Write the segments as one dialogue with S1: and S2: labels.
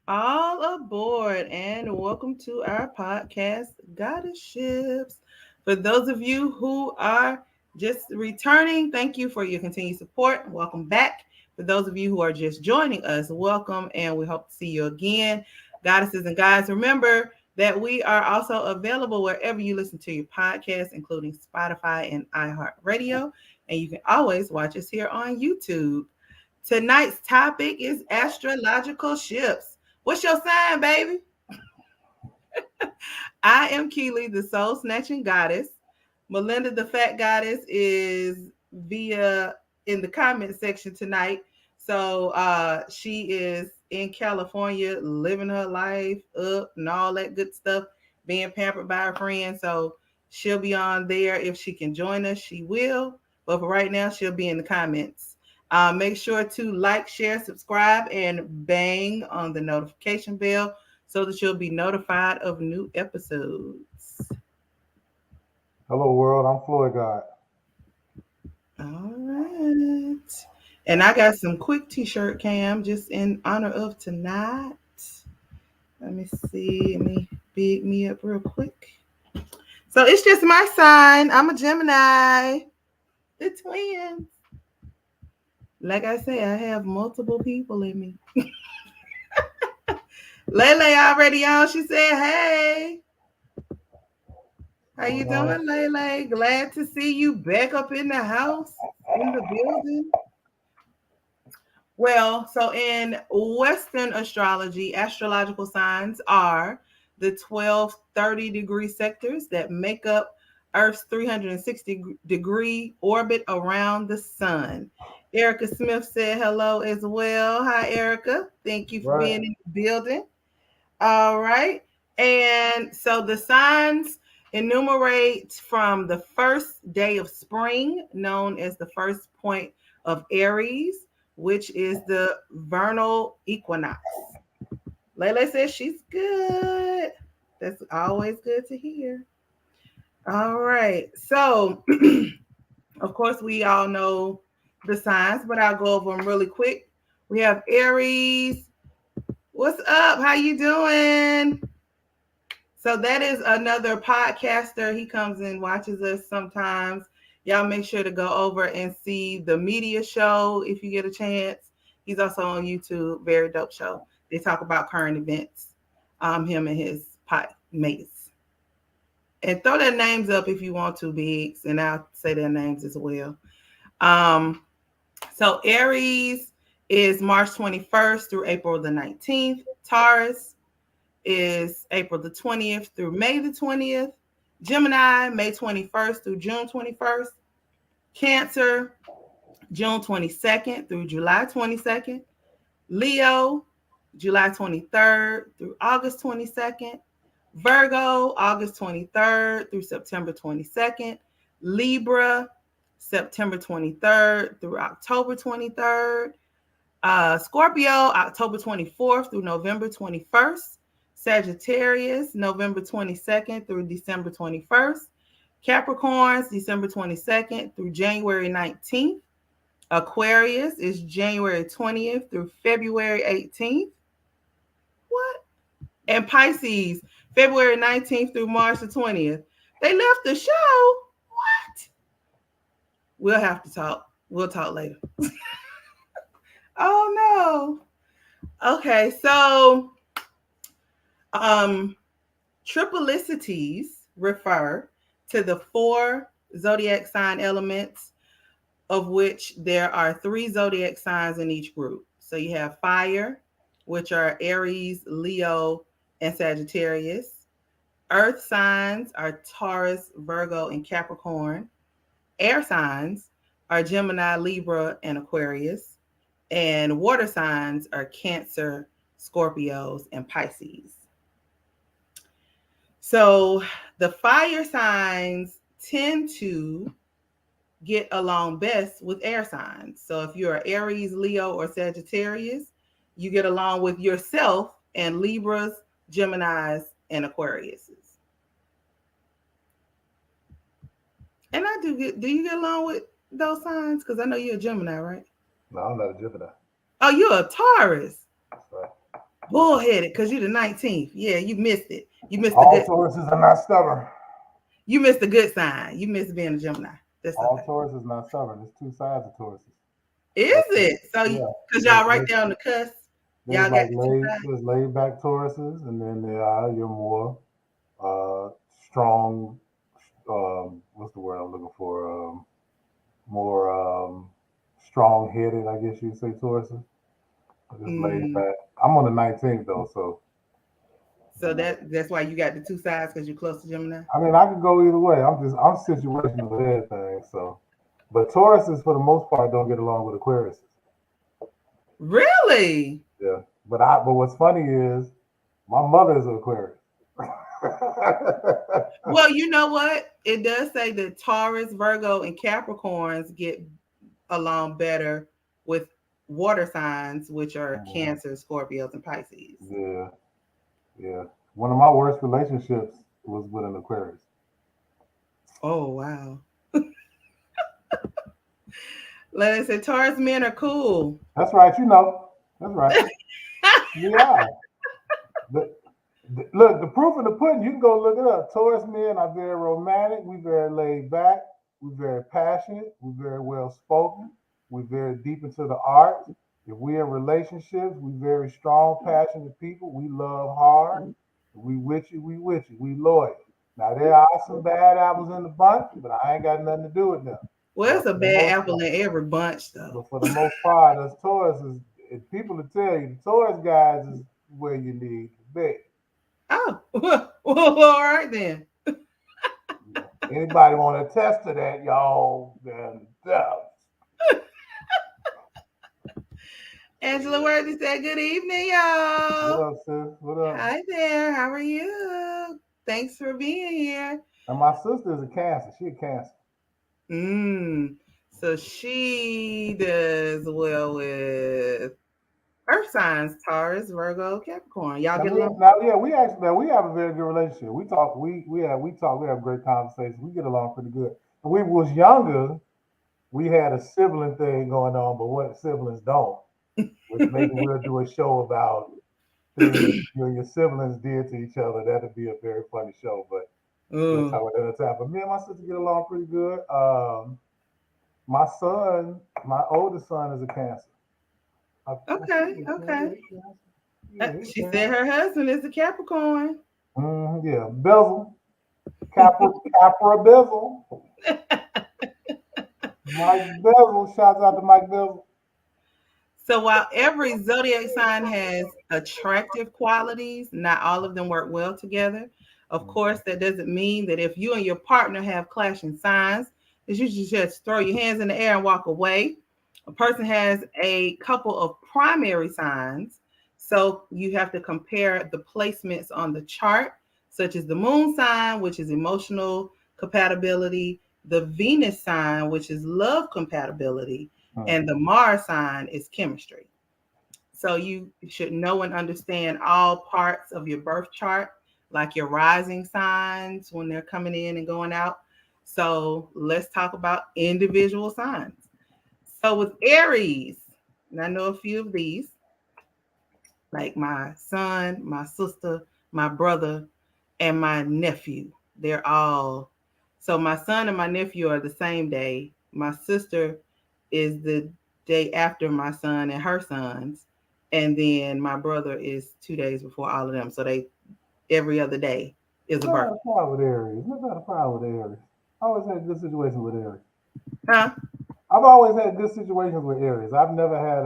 S1: All aboard and welcome to our podcast, GoddeSShips. For those of you who are just returning, thank you for your continued support. Welcome back. For those of you who are just joining us, welcome and we hope to see you again. Goddesses and guys, remember that we are also available wherever you listen to your podcasts, including Spotify and iHeartRadio. And you can always watch us here on YouTube. Tonight's topic is astrological ships. What's your sign, baby? I am Keely, the Soul Snatching Goddess. Melinda, the F.A.C.K.Goddess, is via in the comment section tonight. So she is in California, living her life up and all that good stuff, being pampered by her friend. So she'll be on there. If she can join us, she will. But for right now, she'll be in the comments. Make sure to like, share, subscribe, and bang on the notification bell so that you'll be notified of new episodes.
S2: Hello world, I'm FloydGod.
S1: All right. And I got some quick t-shirt cam just in honor of tonight. Let me see. Let me big me up real quick. So it's just my sign. I'm a Gemini. The twins. Like I say, I have multiple people in me. Lele already on. She said, hey. How
S2: What's
S1: you
S2: going on?
S1: doing, Lele? Glad to see you back up in the house, in the building. Well, so in Western astrology, astrological signs are the 12 30-degree sectors that make up Earth's 360-degree orbit around the sun. Erica Smith said hello as well. Hi, Erica. Thank you for
S2: Right.
S1: being in the building. All right. And so the signs enumerate from the first day of spring, known as the first point of Aries, which is the vernal equinox. Lele says she's good. That's always good to hear. All right. So, of course, we all know the signs, but I'll go over them really quick. We have Aries. What's up? How you doing? So that is another podcaster. He comes and watches us sometimes. Y'all make sure to go over and see the media show if you get a chance. He's also on YouTube. Very dope show. They talk about current events. Him and his pot mates. And throw their names up if you want to, Biggs, and I'll say their names as well. Um, so Aries is March 21st through April the 19th. Taurus is April the 20th through May the 20th. Gemini, May 21st through June 21st. Cancer, June 22nd through July 22nd. Leo, July 23rd through August 22nd. Virgo, August 23rd through September 22nd. Libra, September 23rd through October 23rd. Scorpio, October 24th through November 21st. Sagittarius, November 22nd through December 21st. Capricorns, December 22nd through January 19th. Aquarius is January 20th through February 18th. What? And Pisces, February 19th through March the 20th. They left the show. What? We'll have to talk. We'll talk later. Oh no. Okay, so um triplicity refer to the four zodiac sign elements, of which there are three zodiac signs in each group. So you have fire, which are Aries, Leo, and Sagittarius. Earth signs are Taurus, Virgo, and Capricorn. Air signs are Gemini, Libra, and Aquarius. And water signs are Cancer, Scorpios, and Pisces. So the fire signs tend to get along best with air signs. So if you're Aries, Leo, or Sagittarius, you get along with yourself and Libras, Geminis, and Aquariuses. And I do get, do you get along with those signs? Because I know you're a Gemini, right?
S2: No, I'm not a Gemini.
S1: Oh, you're a Taurus.
S2: That's right.
S1: Bullheaded, because you're the 19th. Yeah, you missed it. You missed the
S2: All
S1: good.
S2: Tauruses are not stubborn.
S1: You missed the good sign. You missed being a Gemini. That's
S2: All
S1: okay.
S2: Taurus is not stubborn. There's two sides of Tauruses.
S1: Is
S2: There's,
S1: it? So,
S2: yeah,
S1: because
S2: there's,
S1: y'all right
S2: there's,
S1: there on the cusp,
S2: there's
S1: y'all got
S2: like
S1: the two sides.
S2: laid back Tauruses, and then there are your more uh, strong. What's the word I'm looking for? More strong headed, I guess you'd say, Tauruses. Just laid
S1: Mm.
S2: back. I'm on the 19th though, so
S1: So that's why you got the two sides because you're close to Gemini.
S2: I mean I could go either way. I'm situational with everything. So, but Tauruses for the most part don't get along with Aquarius.
S1: Really?
S2: Yeah, but what's funny is my mother is an Aquarius.
S1: Well, you know what? It does say that Taurus, Virgo, and Capricorns get along better with water signs, which are
S2: Mhm.
S1: Cancer, Scorpios, and Pisces.
S2: Yeah, yeah. One of my worst relationships was with an Aquarius.
S1: Oh, wow. Let us say Taurus men are cool.
S2: That's right. You know. That's right. We are. The, look, the proof in the pudding, you can go look it up. Taurus men are very romantic. We very laid back. We very passionate. We very well spoken. We very deep into the arts. If we're in relationships, we very strong, passionate people. We love hard. We with you. We with you. We loyal. Now there are some bad apples in the bunch, but I ain't got nothing to do with them.
S1: Well,
S2: But
S1: it's a
S2: for the
S1: bad
S2: most
S1: apple
S2: part,
S1: in every bunch, though.
S2: but for the most part, us Taurus is people will tell you the Taurus guys is where you need to be.
S1: Oh, well, all right then.
S2: Anybody want to attest to that, y'all? Then
S1: Angela Worthy said, "Good evening,
S2: what
S1: y'all.
S2: up, sis? What up?
S1: Hi there. How are you? Thanks for being here."
S2: And my sister is a Cancer. She a Cancer.
S1: Mm. So she does well with Earth signs, Taurus, Virgo, Capricorn. Y'all get along?
S2: Yeah, we actually now, we have a very good relationship. We talk. We have great conversations. We get along pretty good. When we was younger, we had a sibling thing going on, but what siblings don't, which maybe we'll do a show about things you and your siblings did to each other. That'd be a very funny show, but we'll talk
S1: Mm.
S2: about that another time. But me and my sister get along pretty good. My son, my oldest son, is a Cancer. I think
S1: Okay,
S2: he's a
S1: okay.
S2: Cancer. Yeah, he's a
S1: She said
S2: Cancer.
S1: her husband is a Capricorn.
S2: Yeah, Bizzle, Capra Bizzle, Mike Bizzle. Shouts out to Mike Bizzle.
S1: So while every zodiac sign has attractive qualities, not all of them work well together. Of course, that doesn't mean that if you and your partner have clashing signs, that you should just throw your hands in the air and walk away. A person has a couple of primary signs, so you have to compare the placements on the chart, such as the moon sign, which is emotional compatibility, the Venus sign, which is love compatibility, and the Mars sign is chemistry. So you should know and understand all parts of your birth chart, like your rising signs when they're coming in and going out. So let's talk about individual signs. So with Aries, and I know a few of these, like my son, my sister, my brother, and my nephew. They're all so my son and my nephew are the same day. My sister is the day after my son and her sons. And then my brother is 2 days before all of them. So they every other day is a
S2: Never had
S1: birthday.
S2: a problem with Aries. Never had a problem with Aries. I always had good situations with Aries.
S1: Huh?
S2: I've always had good situations with Aries. I've never had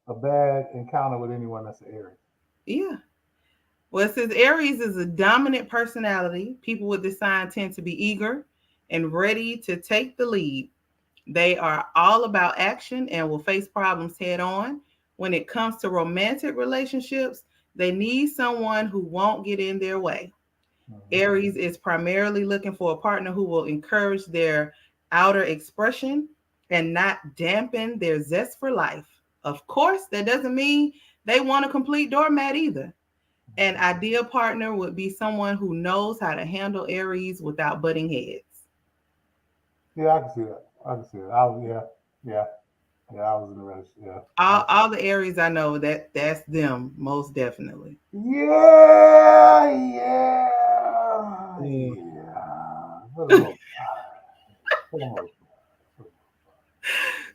S2: a bad encounter with anyone that's an Aries.
S1: Yeah. Well, it says Aries is a dominant personality. People with this sign tend to be eager and ready to take the lead. They are all about action and will face problems head on. When it comes to romantic relationships, they need someone who won't get in their way.
S2: Mm-hmm.
S1: Aries is primarily looking for a partner who will encourage their outer expression and not dampen their zest for life. Of course, that doesn't mean they want a complete doormat either. An ideal partner would be someone who knows how to handle Aries without butting heads.
S2: Yeah, I can see that. I can see that. Yeah, yeah. Yeah, I was in the relationship. Yeah.
S1: All the Aries I know, that's them most definitely.
S2: Yeah, yeah,
S1: Mm.
S2: yeah. For the most part. For the most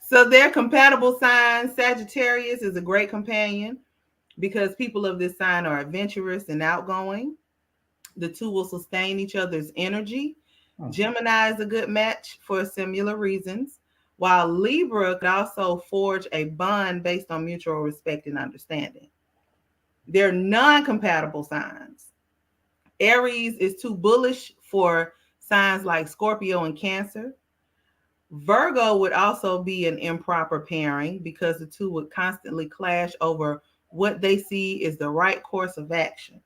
S1: So their compatible sign, Sagittarius, is a great companion because people of this sign are adventurous and outgoing. The two will sustain each other's energy.
S2: part.
S1: Gemini is a good match for similar reasons, while Libra could also forge a bond based on mutual respect and understanding. They're non compatible signs. Aries is too bullish for signs like Scorpio and Cancer. Virgo would also be an improper pairing because the two would constantly clash over what they see is the right course of action.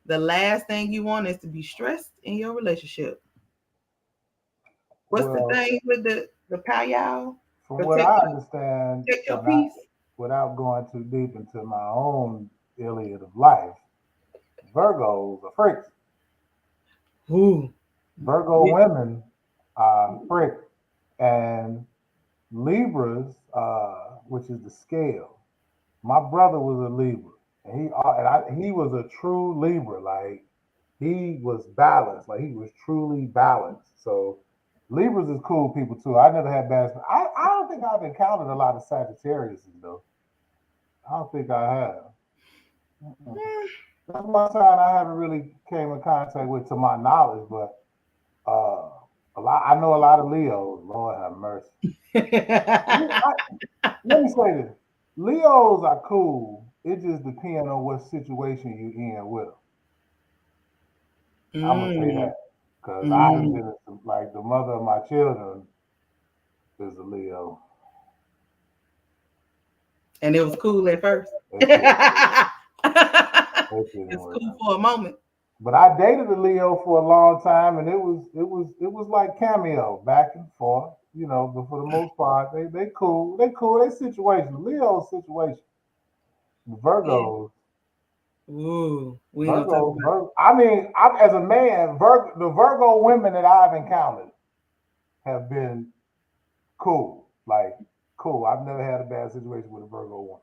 S1: The last thing you want is to be stressed in your relationship. What's the
S2: Well,
S1: thing with the powwow?
S2: from what
S1: Protect
S2: I
S1: your,
S2: understand,
S1: protect your peace.
S2: without going too deep into my own Iliad of life, Virgos are freaks.
S1: Ooh.
S2: Virgo women are freaks. And Libras, which is the scale. My brother was a Libra, and he was a true Libra. Like he was balanced, like he was truly balanced. So Libras is cool people too. I never had bad. I don't think I've encountered a lot of Sagittarius though. I don't think I have. Mm-mm. That's one sign I haven't really came in contact with to my knowledge, but uh, a lot. I know a lot of Leos. Lord have mercy. Let me say this: Leos are cool. It just depends on what situation you in with them. I'm gonna say
S1: Mm,
S2: that because I've
S1: mm.
S2: been like the mother of my children is a Leo.
S1: And it was cool at first.
S2: That
S1: It's
S2: shit, that shit didn't work
S1: cool
S2: out.
S1: for a moment.
S2: But I dated a Leo for a long time, and it was like cameo back and forth. But for the most part, they cool. They cool. They situation. Leo's situation.
S1: Yeah.
S2: Virgos.
S1: Ooh, we ain't gonna talk
S2: Virgo,
S1: about
S2: Virgo. I mean, as a man, the Virgo women that I've encountered have been cool. Like, cool. I've never had a bad situation with a Virgo woman.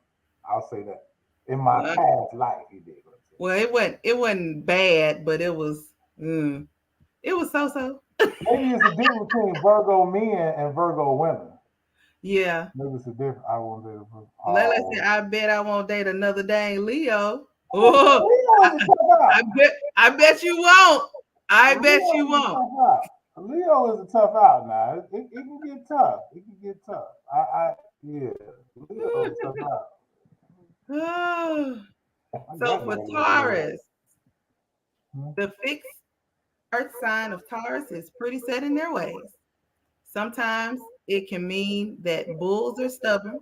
S2: I'll say that. In my
S1: it.
S2: past life, he did.
S1: Well, it wasn't bad, but it was so so.
S2: Maybe it's a difference between Virgo men and Virgo women.
S1: Yeah.
S2: Maybe it's a difference. I won't date a Virgo.
S1: Lele said,
S2: Oh.
S1: I bet I won't date another dang Leo. Oh,
S2: Leo is a tough out.
S1: I bet you won't. I bet
S2: Leo
S1: you
S2: is a
S1: won't.
S2: tough out. Leo is a tough out now. It can get tough. It can get tough. Yeah. Leo is a tough out. I
S1: So
S2: got
S1: for
S2: that Leo.
S1: Taurus,
S2: Hmm?
S1: the fixed earth sign of Taurus is pretty set in their ways. Sometimes it can mean that bulls are stubborn,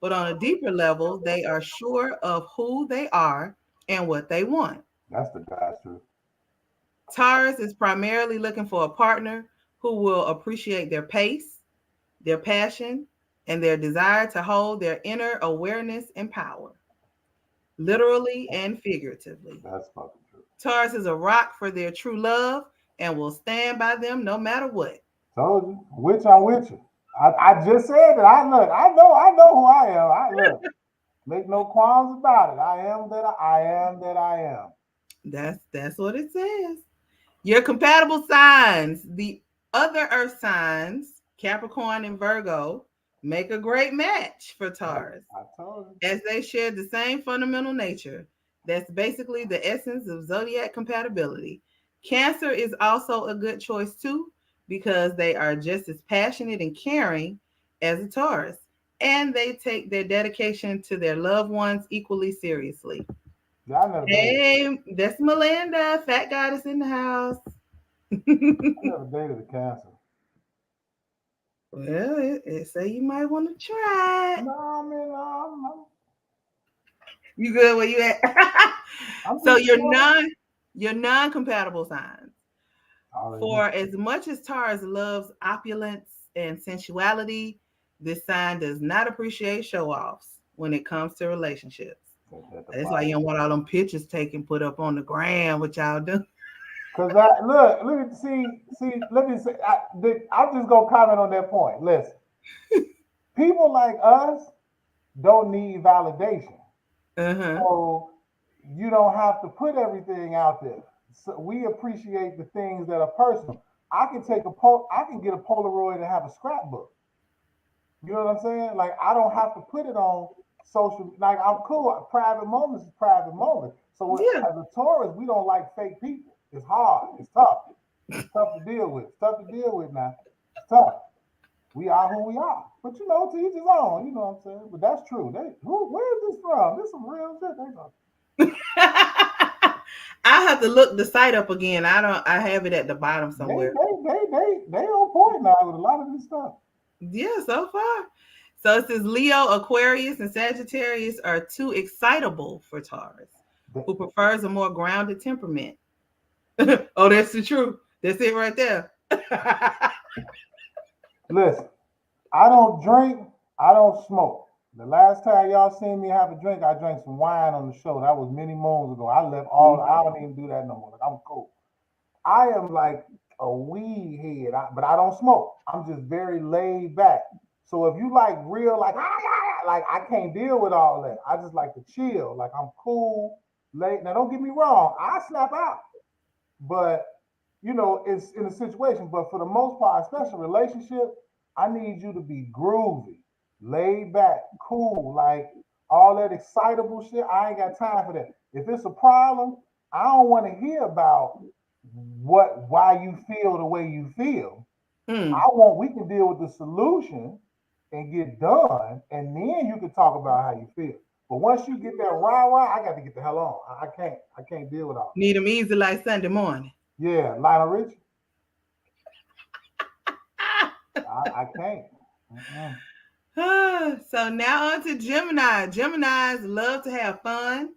S1: but on a deeper level, they are sure of who they are and what they want.
S2: That's the God's truth.
S1: Taurus is primarily looking for a partner who will appreciate their pace, their passion, and their desire to hold their inner awareness and power, literally and figuratively.
S2: That's fucking true.
S1: Taurus is a rock for their true love and will stand by them no matter what.
S2: Told you. Which I'm with you. I just said that. I know who I am. I look. Make no qualms about it. I am.
S1: That's what it says. Your compatible signs, the other earth signs, Capricorn and Virgo, make a great match for
S2: Yep,
S1: Taurus,
S2: I told you.
S1: as they share the same fundamental nature. That's basically the essence of zodiac compatibility. Cancer is also a good choice too, because they are just as passionate and caring as a Taurus, and they take their dedication to their loved ones equally seriously.
S2: Yeah, I never dated.
S1: Hey, that's Melinda, fat goddess in the house.
S2: I never dated a cancer.
S1: Well, it say you might want to try it.
S2: No, I mean, no,
S1: You good where you at?
S2: I'm
S1: So
S2: just,
S1: your non-compatible signs.
S2: already know.
S1: For as much as Taurus loves opulence and sensuality, this sign does not appreciate show-offs when it comes to relationships.
S2: At the
S1: That's why
S2: bottom.
S1: you don't want all them pictures taken put up on the gram, what y'all do.
S2: Cause I look, let me say, I'm just gonna comment on that point. Listen, people like us don't need validation.
S1: Uh-huh.
S2: So you don't have to put everything out there. So we appreciate the things that are personal. I can get a Polaroid and have a scrapbook. You know what I'm saying? Like I don't have to put it on social. Like I'm cool. Private moments is private moments. So
S1: Yeah.
S2: as a Taurus, we don't like fake people. It's hard. It's tough. It's tough to deal with. It's tough to deal with now. It's tough. We are who we are. But you know, to each his own. You know what I'm saying? But that's true. Where is this from? This is some real shit.
S1: I have to look the site up again. I have it at the bottom
S2: They
S1: somewhere.
S2: on point now with a lot of this stuff.
S1: Yeah, so far. So it says Leo, Aquarius, and Sagittarius are too excitable for Taurus, who prefers a more grounded temperament. Oh, that's the truth. That's it right there.
S2: Listen, I don't drink. I don't smoke. The last time y'all seen me have a drink, I drank some wine on the show. That was many moons ago. I left all. I don't even do that no more. Like I'm cool. I am like a weed head, but I don't smoke. I'm just very laid back. So if you like real, like I can't deal with all that. I just like to chill. Like I'm cool. Late. Now don't get me wrong. I snap out, but it's in a situation. But for the most part, especially relationship, I need you to be groovy, laid back, cool. Like all that excitable shit, I ain't got time for that. If it's a problem, I don't want to hear about why you feel the way you feel.
S1: Hmm.
S2: We can deal with the solution and get done, and then you can talk about how you feel. But once you get that rah rah, I got to get the hell on. I can't deal with all
S1: Need them easy like Sunday morning.
S2: that. Yeah, Lionel Rich, I can't. Mm-mm.
S1: So now on to Gemini. Geminis love to have fun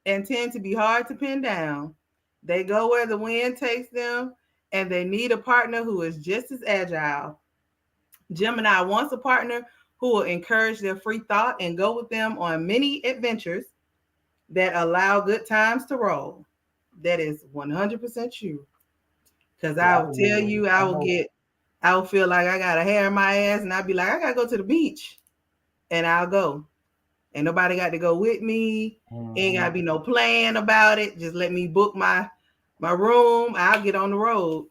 S1: and tend to be hard to pin down. They go where the wind takes them, and they need a partner who is just as agile. Gemini wants a partner who will encourage their free thought and go with them on many adventures that allow good times to roll. That is 100% true. Because
S2: Yeah,
S1: I will tell you,
S2: I know.
S1: I will feel like I got a hair in my ass, and I'll be like, I got to go to the beach, and I'll go. And nobody got to go with me. Ain't got to
S2: Mm-hmm.
S1: be no plan about it. Just let me book my room. I'll get on the road.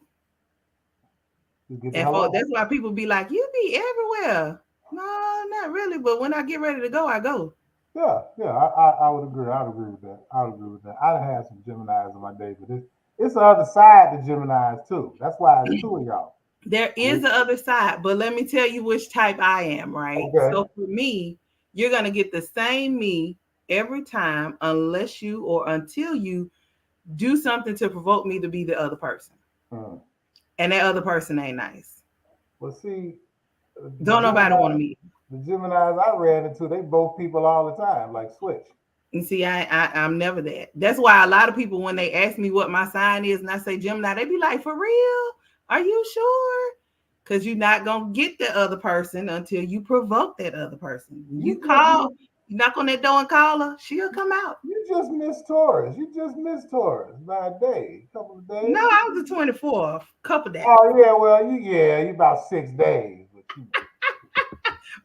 S2: Just get the
S1: And
S2: hell
S1: for
S2: on.
S1: that's why people be like, you be everywhere. No, not really. But when I get ready to go, I go.
S2: Yeah. I would agree. I would agree with that. I would agree with that. I'd had some Gemini's in my day, but it's the other side to Gemini's too. That's why it's two of y'all.
S1: There is
S2: We,
S1: the other side, but let me tell you which type I am, right?
S2: okay.
S1: So for me, you're gonna get the same me every time unless you or until you do something to provoke me to be the other person.
S2: Hmm.
S1: And that other person ain't nice.
S2: Well, see, the
S1: Don't nobody want to
S2: Gemini,
S1: meet.
S2: the Gemini's I ran into, they both people all the time, like switch.
S1: And see, I'm never that. That's why a lot of people, when they ask me what my sign is and I say Gemini, they be like, for real? Are you sure? Because you're not gonna get the other person until you provoke that other person.
S2: You
S1: You
S2: just
S1: call, you knock on that door and call her, she'll come out.
S2: you just missed Taurus. You just missed Taurus by a day, a couple of
S1: No,
S2: days.
S1: I was the 24th, couple days.
S2: Oh yeah, well you about 6 days, but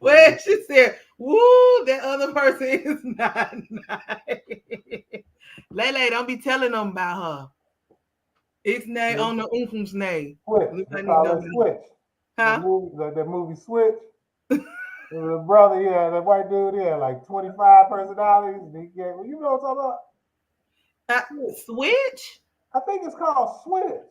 S1: Well, she said, "Woo, that other person is not nice." Lele, don't be telling them about her. It's nay
S2: switch.
S1: on the umfum's nay.
S2: They
S1: I need to
S2: call
S1: know
S2: that
S1: about
S2: switch. The
S1: her.
S2: movie, that movie Switch. The brother, yeah, that white dude, yeah, like 25 personalities. Well, you know what I'm talking about?
S1: Huh?
S2: Switch.
S1: Switch?
S2: I think it's called Switch.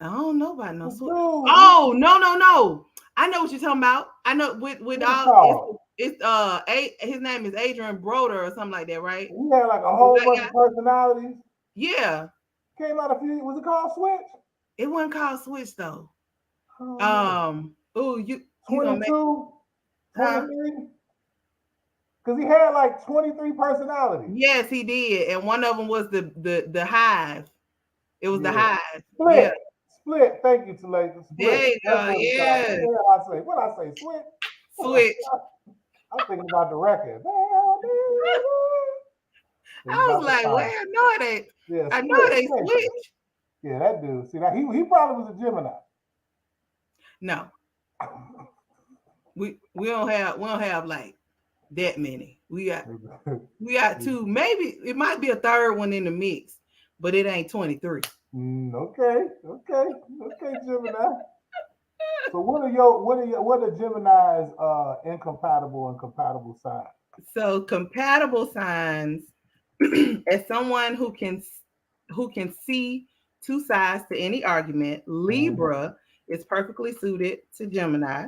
S1: I don't know about no
S2: The
S1: switch.
S2: dude,
S1: Oh, no, no, no. I know what you're talking about. I know with
S2: what it
S1: all
S2: called?
S1: his name is Adrian Broder or something like that, right?
S2: He had like a
S1: The
S2: whole
S1: white
S2: bunch
S1: guy.
S2: of personalities.
S1: Yeah.
S2: Came out a few. Was it called Switch?
S1: It wasn't called switch though.
S2: I don't know.
S1: Oh, you gonna make
S2: 22,
S1: huh?
S2: 23. Because he had like 23 personalities.
S1: Yes, he did. And one of them was the hive. It was the
S2: Yeah.
S1: hive. Yeah.
S2: Split. Split. Thank you, Talita. Split.
S1: There you
S2: That's
S1: go.
S2: what it's called. What
S1: Yeah.
S2: the hell I say? What I say? Switch?
S1: Switch.
S2: I'm thinking about the record. It's
S1: I
S2: about
S1: was
S2: the
S1: like,
S2: time.
S1: well, no, it ain't.
S2: Yeah,
S1: I know
S2: split.
S1: it ain't
S2: Thank you.
S1: switch.
S2: Yeah, that dude. See, now he probably was a Gemini.
S1: No. We don't have like that many. We got two. Maybe it might be a third one in the mix, but it ain't 23.
S2: Okay, Gemini. So what are Gemini's incompatible and compatible signs?
S1: So compatible signs, as someone who can see two sides to any argument,
S2: Mhm.
S1: Libra is perfectly suited to Gemini,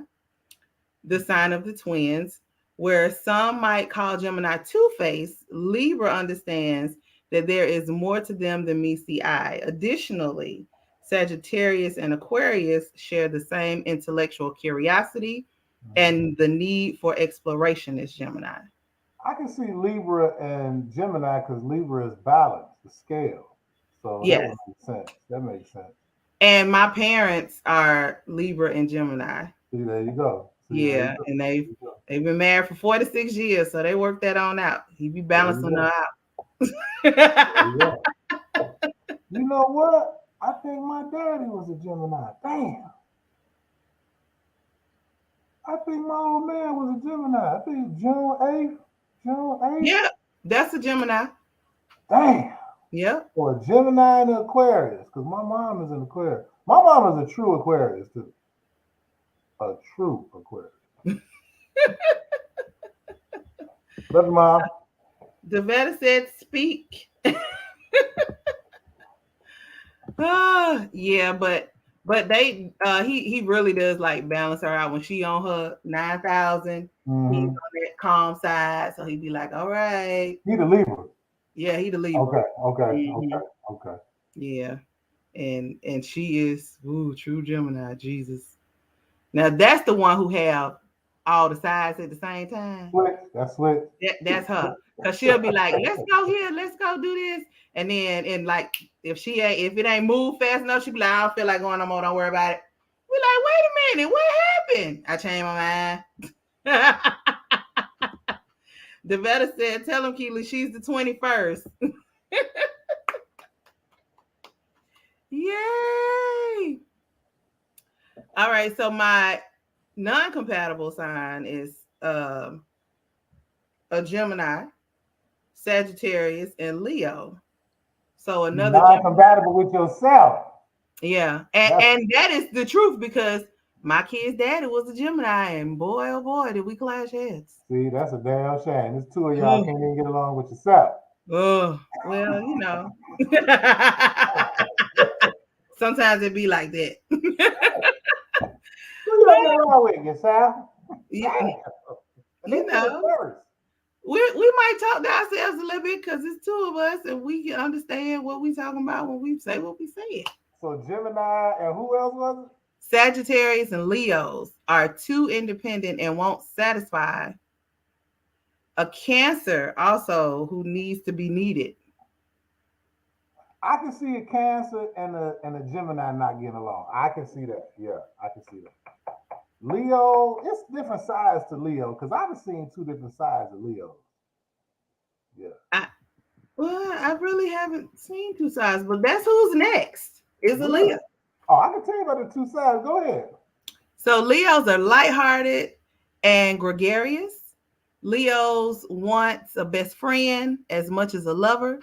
S1: the sign of the twins. Where some might call Gemini two-faced, Libra understands that there is more to them than meets the eye. Additionally, Sagittarius and Aquarius share the same intellectual curiosity and the need for exploration as Gemini.
S2: I can see Libra and Gemini because Libra is balanced, the scale. So that
S1: Yes.
S2: would make sense. That makes sense.
S1: And my parents are Libra and Gemini.
S2: See, there you go. See, there you
S1: Yeah,
S2: go.
S1: and
S2: There
S1: they've
S2: you go.
S1: they've been married for 46 years, so they worked that on out. He be
S2: There you
S1: balancing her
S2: go.
S1: out.
S2: There you go. You know what? I think my daddy was a Gemini. Damn. I think my old man was a Gemini. I think June 8th. June 8th.
S1: Yeah, that's a Gemini.
S2: Damn.
S1: Yep.
S2: Or a Gemini and an Aquarius. Because my mom is an Aquarius. My mom is a true Aquarius, too. A true Aquarius. Love you, mom.
S1: The vet said speak. Yeah, but he really does like balance her out when she on her 9,000. He's
S2: Mm-hmm.
S1: on that calm side, so he'd be like, "All right,
S2: He the Libra.
S1: yeah, he the Libra."
S2: Okay.
S1: Hmm.
S2: Okay.
S1: Yeah, and she is true Gemini. Jesus. Now that's the one who have all the sides at the same time.
S2: Switch. That's switch.
S1: That's her. Cause she'll be like, let's go here, let's go do this. And then like if it ain't moved fast enough, she'll be like, I don't feel like going no more, don't worry about it. We like, wait a minute, what happened? I changed my mind. The veteran said, tell him, Keely, she's the 21st. Yay! All right, so my non-compatible sign is a Gemini, Sagittarius, and Leo. So another Gemini.
S2: Non-compatible with yourself.
S1: Yeah, and
S2: That's
S1: and that is the truth because my kid's daddy was a Gemini, and boy, oh boy, did we clash heads.
S2: see, that's a damn shame. There's two of y'all
S1: Oh,
S2: can't even get along with yourself.
S1: well, sometimes it be like that.
S2: Who y'all get along with yourself?
S1: you,
S2: Damn. And they
S1: you
S2: put it
S1: know,
S2: first.
S1: we might talk to ourselves a little bit because it's two of us, and we can understand what we talking about when we say what we say.
S2: So Gemini and who else was it?
S1: Sagittarius and Leos are too independent and won't satisfy. A Cancer also who needs to be needed.
S2: I can see a Cancer and a Gemini not getting along. I can see that. Yeah, I can see that. Leo, it's different sides to Leo because I've seen two different sides of Leo. Yeah.
S1: I Well, I really haven't seen two sides, but that's who's next. Is a
S2: Really?
S1: Leo.
S2: Oh, I can tell you about the two sides. Go ahead.
S1: So Leos are lighthearted and gregarious. Leos wants a best friend as much as a lover.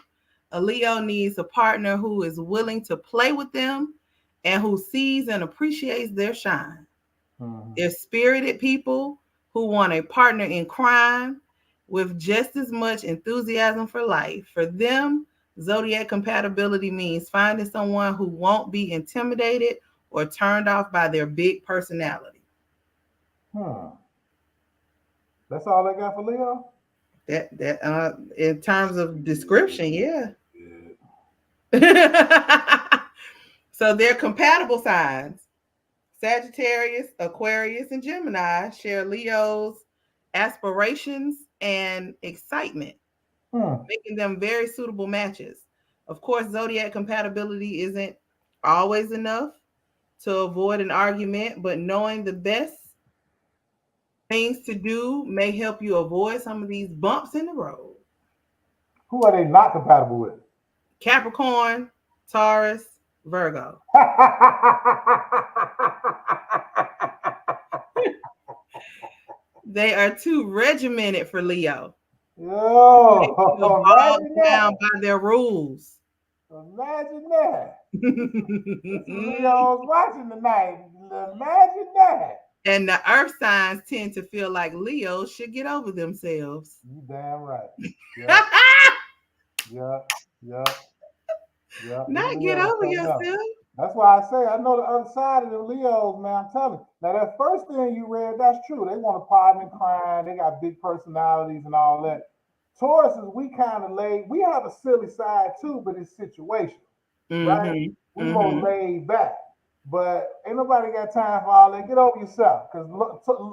S1: A Leo needs a partner who is willing to play with them and who sees and appreciates their shine.
S2: Mhm.
S1: They're spirited people who want a partner in crime with just as much enthusiasm for life. For them, zodiac compatibility means finding someone who won't be intimidated or turned off by their big personality.
S2: Hmm. That's all I got for Leo?
S1: That in terms of description, yeah.
S2: Yeah.
S1: So they're compatible signs. Sagittarius, Aquarius, and Gemini share Leo's aspirations and excitement,
S2: Hmm.
S1: making them very suitable matches. Of course, zodiac compatibility isn't always enough to avoid an argument, but knowing the best things to do may help you avoid some of these bumps in the road.
S2: Who are they not compatible with?
S1: Capricorn, Taurus, Virgo. They are too regimented for Leo. They
S2: Yo,
S1: feel bogged
S2: imagine
S1: down
S2: that.
S1: by their rules.
S2: Imagine that. There's some Leos watching tonight. Imagine that.
S1: And the earth signs tend to feel like Leos should get over themselves.
S2: You damn right. Yep, yep, yep, yep. These
S1: Not get
S2: Leos
S1: over
S2: something else.
S1: yourself.
S2: That's why I say I know the other side of the Leos, man. I'm telling you. Now that first thing you read, that's true. They want to partner in crime. They got big personalities and all that. Tauruses, we kind of laid. We have a silly side too, but it's situational, right?
S1: Mm-hmm.
S2: We more
S1: Mm-hmm.
S2: laid back. But ain't nobody got time for all that. Get over yourself, because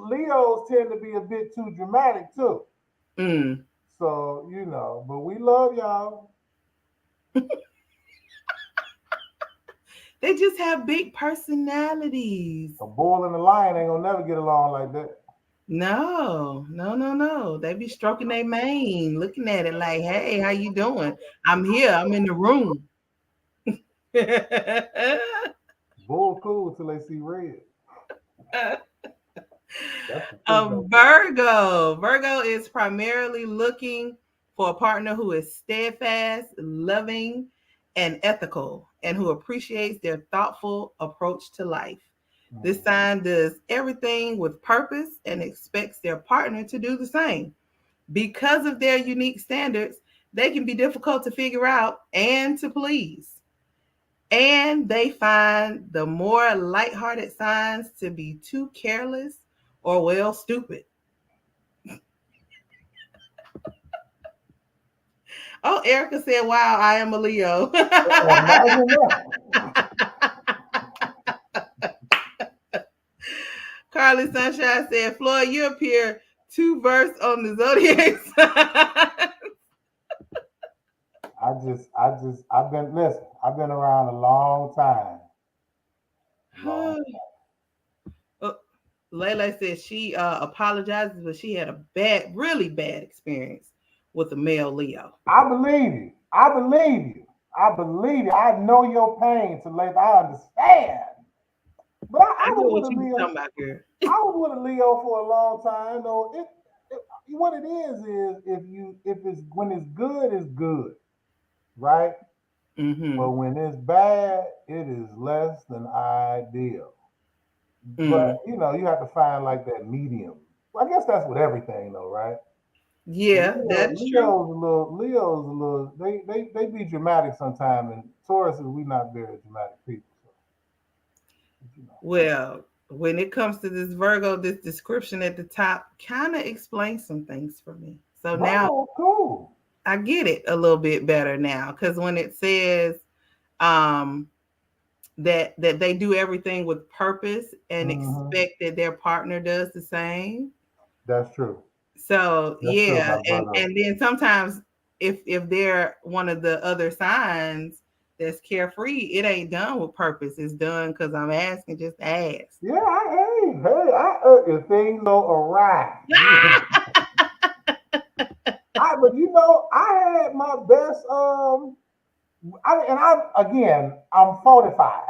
S2: Leos tend to be a bit too dramatic too.
S1: Mm.
S2: So but we love y'all.
S1: They just have big personalities.
S2: A bull and a lion ain't gonna never get along like that.
S1: No, no, no, no. They be stroking their mane, looking at it like, hey, how you doing? I'm here. I'm in the room.
S2: Bull cool till they see red. That's the truth,
S1: A
S2: though.
S1: Virgo. Virgo is primarily looking for a partner who is steadfast, loving, and ethical, and who appreciates their thoughtful approach to life. This
S2: Mm.
S1: sign does everything with purpose and expects their partner to do the same. Because of their unique standards, they can be difficult to figure out and to please. And they find the more lighthearted signs to be too careless or, well, stupid. Oh, Erica said, wow, I am a Leo.
S2: Imagine that.
S1: Carly Sunshine said, Floyd, you appear too versed on the zodiac sign.
S2: I've been, listen, I've been around a long time. Long.
S1: Oh, Layla said she apologizes, but she had a bad, really bad experience with a male Leo.
S2: I believe you. I believe you. I believe you. I know your pain, to let I understand. But
S1: I
S2: I
S1: know
S2: was
S1: what
S2: with a
S1: you be
S2: Leo.
S1: talking about, girl.
S2: I was with a Leo for a long time. Though what it is if it's when it's good, it's good, right?
S1: Mm-hmm.
S2: But when it's bad, it is less than ideal. But
S1: Mm.
S2: you have to find like that medium. Well, I guess that's with everything, though, right? But
S1: Yeah, that is true.
S2: Leo's a little. They be dramatic sometimes, and Tauruses we not very dramatic people. So, you know,
S1: Well, when it comes to this Virgo, this description at the top kind of explains some things for me. So now
S2: Virgo cool.
S1: I get it a little bit better now, because when it says um, that they do everything with purpose and
S2: Hmm.
S1: expect that their partner does the same.
S2: That's true.
S1: So
S2: That's true
S1: yeah,
S2: about
S1: and
S2: Virgo.
S1: then sometimes if they're one of the other signs that's carefree, it ain't done with purpose. It's done because I'm asking just to ask.
S2: Yeah, if things go awry, but I had my best. I'm 45,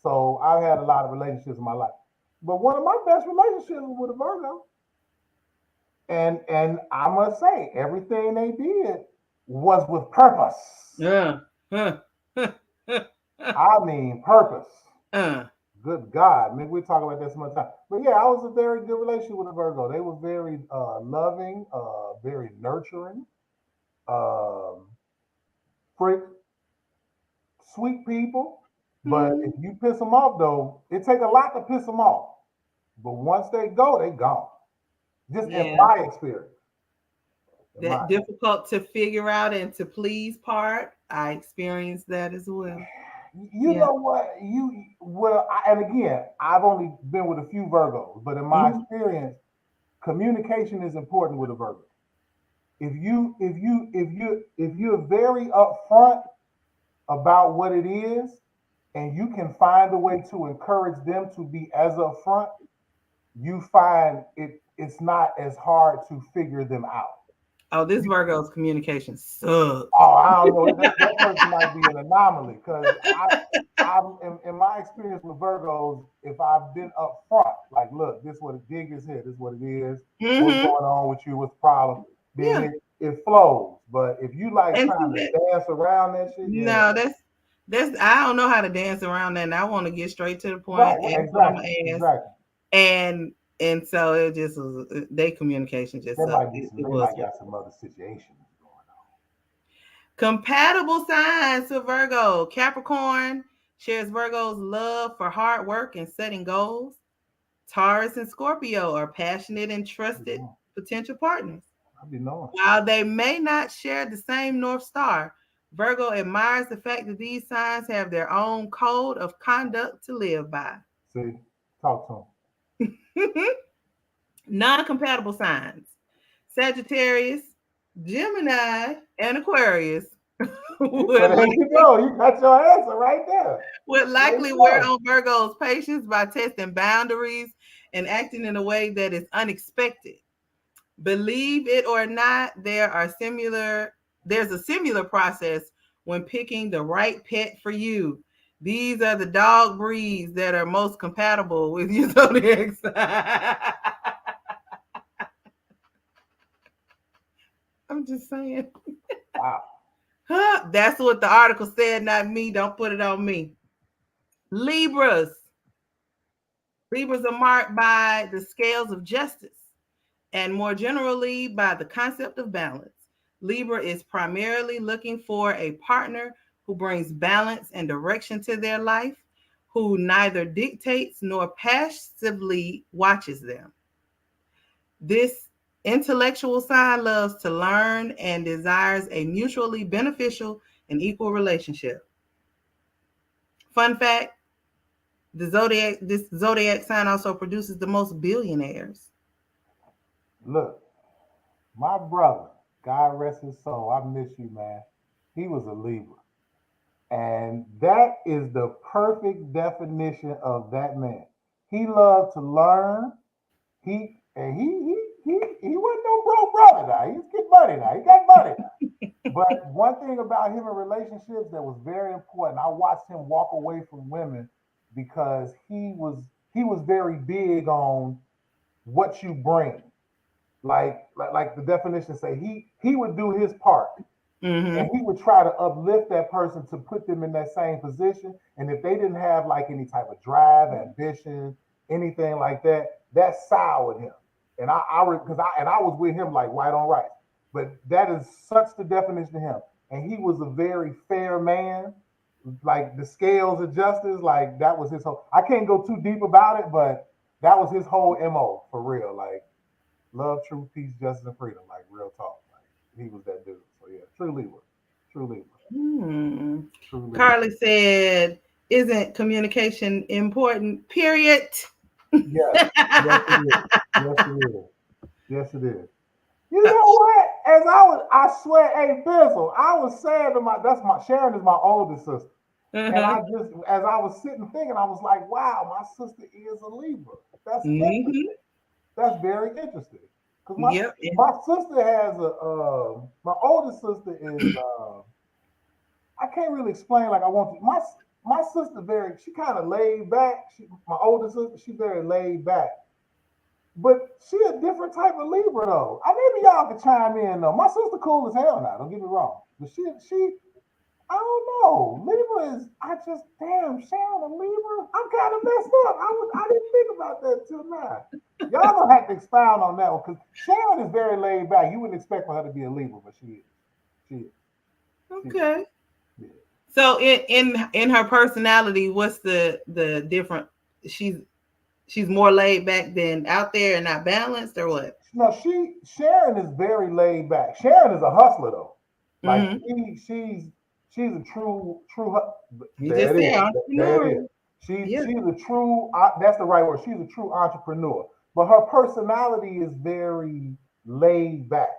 S2: so I've had a lot of relationships in my life. But one of my best relationships was with a Virgo, and I must say, everything they did was with purpose.
S1: Yeah. Huh. Huh. Huh. Huh.
S2: I mean, purpose.
S1: Uh.
S2: Good God, maybe we talk about this some other time. But yeah, I was a very good relationship with a Virgo. They were very loving, very nurturing, um, freak, sweet people. But if
S1: Hmm.
S2: you piss them off, though, it take a lot to piss them off. But once they go, they gone. Just in
S1: Yeah.
S2: my experience. In my
S1: That difficult to figure out and to please part, I experienced that as well.
S2: You
S1: Yeah.
S2: know what? And again, I've only been with a few Virgos, but in my
S1: Mhm.
S2: experience, communication is important with a Virgo. If you're very upfront about what it is, and you can find a way to encourage them to be as upfront, you find it's not as hard to figure them out.
S1: Oh, this Virgo's communication sucks.
S2: Oh, I don't know. That person might be an anomaly because in my experience with Virgos, if I've been upfront, like, look, this what it dig is here, this is what it is, what's
S1: Mm-hmm.
S2: going on with you, what's the problem, then
S1: Yeah.
S2: it flows. But if you like
S1: And
S2: trying
S1: see
S2: to
S1: that?
S2: dance around that shit, yeah,
S1: No, that's I don't know how to dance around that. And I want to get straight to the
S2: right,
S1: point, ask what I'm
S2: exactly,
S1: gonna ask,
S2: exactly.
S1: and so it just was they communication just
S2: There
S1: sucked.
S2: might be some,
S1: It
S2: they
S1: was
S2: might
S1: what
S2: got
S1: it
S2: some
S1: was.
S2: other situations going
S1: Compatible signs for Virgo. Capricorn shares Virgo's love for hard work and setting goals. Taurus and Scorpio are passionate and trusted
S2: on.
S1: potential partners.
S2: I be knowing.
S1: While they may not share the same North Star, Virgo admires the fact that these signs have their own code of conduct to live by.
S2: See, talk to them.
S1: Non compatible signs Sagittarius, Gemini, and Aquarius
S2: So
S1: would
S2: there you
S1: likely,
S2: go. You got your answer right there.
S1: would
S2: There you
S1: likely wear
S2: go.
S1: on Virgo's patience by testing boundaries and acting in a way that is unexpected. Believe it or not, there's a similar process when picking the right pet for you. These are the dog breeds that are most compatible with your zodiac sign. I'm just saying.
S2: Wow.
S1: Huh? That's what the article said, not me. Don't put it on me. Libras. Libras are marked by the scales of justice and more generally by the concept of balance. Libra is primarily looking for a partner who brings balance and direction to their life, who neither dictates nor passively watches them. This intellectual sign loves to learn and desires a mutually beneficial and equal relationship. Fun fact, this zodiac sign also produces the most billionaires.
S2: Look, my brother, God rest his soul. I miss you, man. He was a Libra. And that is the perfect definition of that man. He loved to learn. He wasn't no broke brother now. He's getting money now. He got money now. But one thing about him in relationships that was very important, I watched him walk away from women because he was very big on what you bring. Like the definition say, he would do his part and
S1: Mm-hmm.
S2: he would try to uplift that person to put them in that same position. And if they didn't have like any type of drive, ambition, anything like that, that soured him. And because I was with him like white on rice. But that is such the definition of him. And he was a very fair man. Like the scales of justice, like that was his whole. I can't go too deep about it, but that was his whole mo for real. Like love, truth, peace, justice, and freedom. Like real talk. Like he was that dude. So yeah, true Libra, true Libra,
S1: Hmm.
S2: true Libra.
S1: Carly said, "Isn't communication important?" Period.
S2: Yes, yes it is. Yes it is. Yes it is. You know what? I swear, hey Bizzle, I was saying to that's my Sharon is my oldest sister, and
S1: Uh-huh.
S2: as I was sitting thinking, I was like, wow, my sister is a Libra. That's
S1: Hmm.
S2: interesting. That's very interesting. Cause
S1: Yep.
S2: my sister has my oldest sister is I can't really explain like I want to. My sister very she kind of laid back. My older sister she very laid back, but she a different type of Libra though. Maybe y'all can chime in though. My sister cool as hell now. Don't get me wrong, but she I don't know. Libra is I just damn Sharon a Libra. I'm kind of messed up. I didn't think about that till now. Y'all gonna have to expound on that one because Sharon is very laid back. You wouldn't expect for her to be a Libra, but she is. She is. She is.
S1: Okay.
S2: Yeah.
S1: So in her personality, what's the different? She's she's more laid back than out there and not balanced, or what?
S2: No, Sharon is very laid back. Sharon is a hustler though. Like
S1: Mm-hmm.
S2: she's a true.
S1: You
S2: There
S1: just
S2: it
S1: said
S2: is. There it
S1: entrepreneur.
S2: is.
S1: Yeah.
S2: She's a true. That's the right word. She's a true entrepreneur. But her personality is very laid back.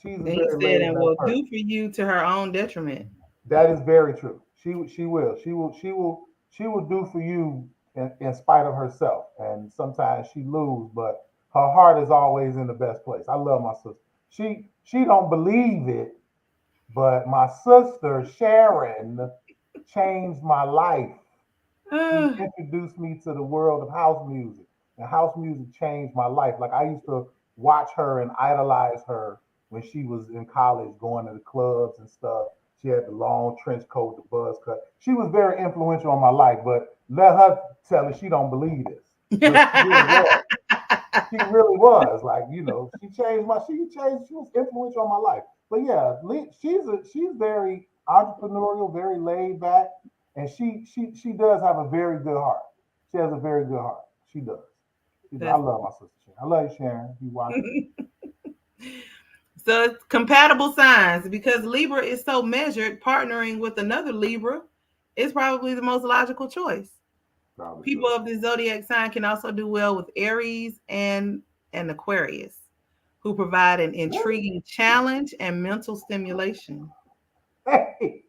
S2: She's a
S1: And he
S2: very
S1: said,
S2: laid
S1: and
S2: back
S1: will
S2: person.
S1: do for you to her own detriment.
S2: That is very true. She will do for you in spite of herself. And sometimes she lose, but her heart is always in the best place. I love my sister. she don't believe it, but my sister Sharon changed my life. She introduced me to the world of house music, and house music changed my life. Like I used to watch her and idolize her when she was in college, going to the clubs and stuff. She had the long trench coat, the buzz cut. She was very influential on my life, but let her tell it she don't believe this, but she really was. She really was. Like she was influential on my life. But yeah, she's very entrepreneurial, very laid back, and she does have a very good heart. She has a very good heart. She does. She does. I
S1: That's
S2: love my sister Sharon. I love you, Sharon. You watching?
S1: so it's compatible signs because Libra is so measured, partnering with another Libra is probably the most logical choice.
S2: Probably
S1: People
S2: so.
S1: of the zodiac sign can also do well with Aries and an Aquarius, who provide an
S2: Really?
S1: intriguing challenge and mental stimulation.
S2: Hey,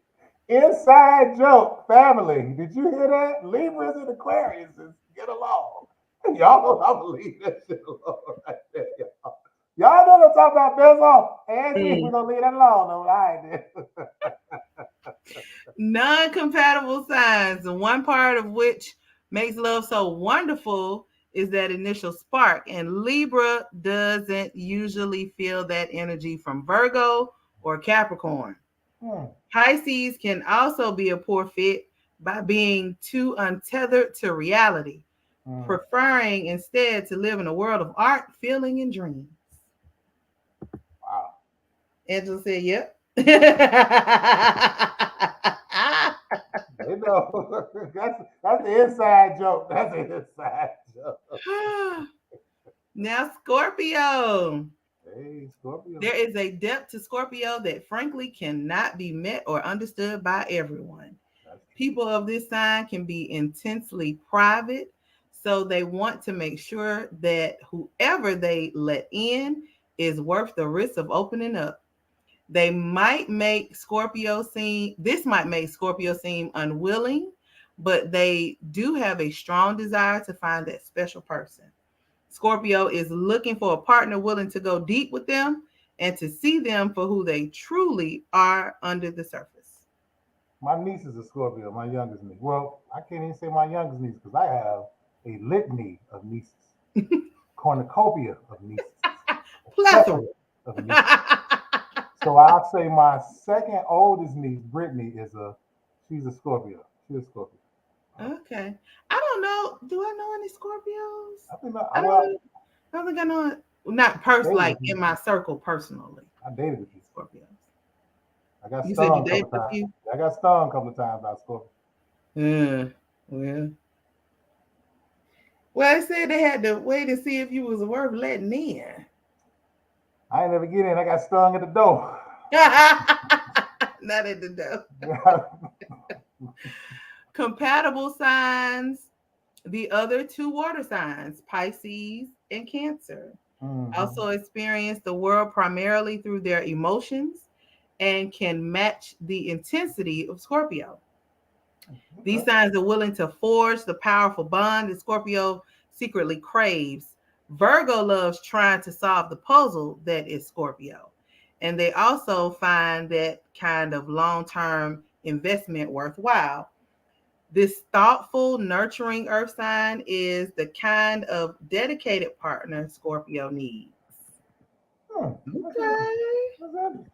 S2: inside joke, family. Did you hear that? Libras and Aquariuses get along. Y'all don't believe that shit alone right there. Y'all know what I'm talking about, Bizzle. Angie, we're
S1: Mm.
S2: gonna leave that alone. All right.
S1: Non-compatible signs, and one part of which makes love so wonderful is that initial spark. And Libra doesn't usually feel that energy from Virgo or Capricorn.
S2: Hmm,
S1: Pisces can also be a poor fit by being too untethered to reality,
S2: hmm.
S1: preferring instead to live in a world of art, feeling, and dreams.
S2: Wow.
S1: Angela said, "Yep."
S2: They know. That's the inside joke. That's the inside joke.
S1: Now, Scorpio.
S2: Hey, Scorpio.
S1: There is a depth to Scorpio that frankly cannot be met or understood by everyone.
S2: That's true.
S1: People of this sign can be intensely private, so they want to make sure that whoever they let in is worth the risk of opening up. They might make Scorpio seem, this might make Scorpio seem unwilling, but they do have a strong desire to find that special person. Scorpio is looking for a partner willing to go deep with them and to see them for who they truly are under the surface.
S2: My niece is a Scorpio, my youngest niece. Well, I can't even say my youngest niece because I have a litany of nieces, cornucopia of nieces, a
S1: Plethora.
S2: plethora of nieces. So I'll say my second oldest niece, Brittany, she's a Scorpio. She's a Scorpio.
S1: Okay. I don't know. Do I know any Scorpios?
S2: I think
S1: I don't know. I don't think I know it. Not
S2: dated a
S1: like
S2: few.
S1: in my circle personally.
S2: I dated a few.
S1: Scorpios.
S2: I got
S1: You said you
S2: stung a couple
S1: dated
S2: of
S1: a
S2: times.
S1: few?
S2: I got stung a couple of times by Scorpio.
S1: Yeah. Well, well, I said they had to wait to see if you was worth letting in.
S2: I ain't never get in. I got stung at the door.
S1: Not at the door.
S2: Yeah.
S1: Compatible signs, the other two water signs, Pisces and Cancer,
S2: Mm-hmm.
S1: also experience the world primarily through their emotions and can match the intensity of Scorpio. These
S2: Okay.
S1: signs are willing to forge the powerful bond that Scorpio secretly craves. Virgo loves trying to solve the puzzle that is Scorpio. And they also find that kind of long term investment worthwhile. This thoughtful, nurturing earth sign is the kind of dedicated partner Scorpio needs.
S2: That's interesting.
S1: Okay.
S2: That's interesting.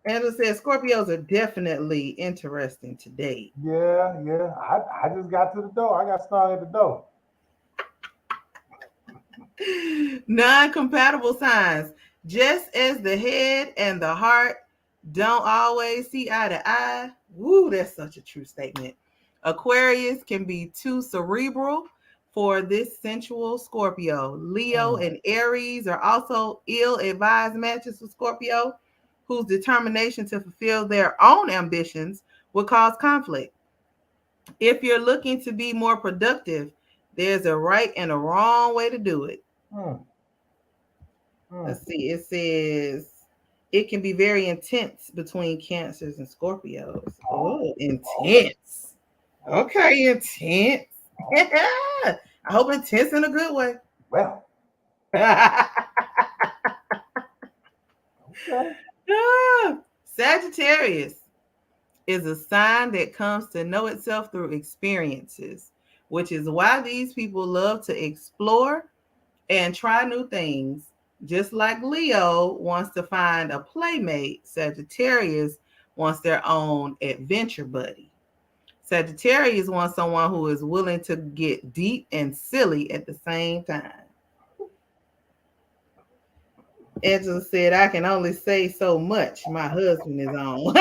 S1: Angela says Scorpios are definitely interesting to date.
S2: Yeah, yeah. I just got to the door. I got stung at the door.
S1: Non-compatible signs. Just as the head and the heart don't always see eye to eye. Woo, that's such a true statement. Aquarius can be too cerebral for this sensual Scorpio. Leo
S2: Mm,
S1: and Aries are also ill-advised matches for Scorpio, whose determination to fulfill their own ambitions will cause conflict. If you're looking to be more productive, there's a right and a wrong way to do it.
S2: mm, mm.
S1: Let's see. It says it can be very intense between Cancers and Scorpios.
S2: Oh,
S1: Oh,
S2: oh,
S1: intense.
S2: oh,
S1: Okay, intense.
S2: oh.
S1: I hope intense in a good way.
S2: Well, Okay.
S1: Sagittarius is a sign that comes to know itself through experiences, which is why these people love to explore and try new things. Just like Leo wants to find a playmate, Sagittarius wants their own adventure buddy. Sagittarius wants someone who is willing to get deep and silly at the same time. Angela said, I can only say so much. My husband is on.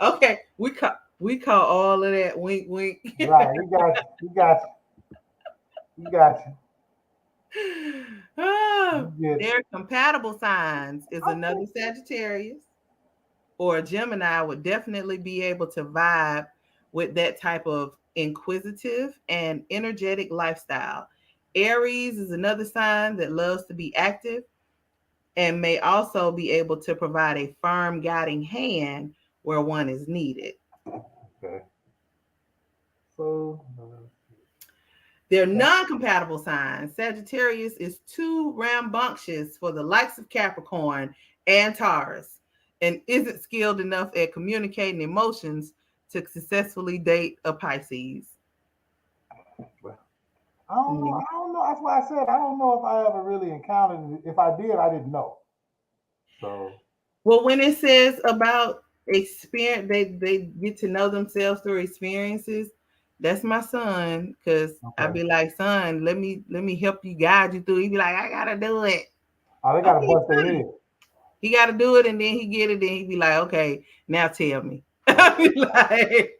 S1: Okay, we call all of that wink wink.
S2: Right. We got you. We got you. We got you.
S1: Ah,
S2: You get it.
S1: their compatible signs is
S2: Okay.
S1: another Sagittarius or a Gemini would definitely be able to vibe with that type of inquisitive and energetic lifestyle. Aries is another sign that loves to be active and may also be able to provide a firm guiding hand where one is needed.
S2: Okay. So,
S1: They're non compatible signs. Sagittarius is too rambunctious for the likes of Capricorn and Taurus and isn't skilled enough at communicating emotions to successfully date a Pisces.
S2: well, I don't know.
S1: Mhm.
S2: I don't know. That's why I said I don't know if I ever really encountered it. If I did, I didn't know. So,
S1: Well, when it says about experience, they get to know themselves through experiences. That's my son, because I'd
S2: okay.
S1: be like, son, let me help you guide you through. He'd be like, I gotta do it.
S2: Oh, they got to
S1: Okay,
S2: bust their
S1: fine.
S2: head.
S1: He got to do it, and then he get it. Then he be like, "Okay, now tell me." I be like,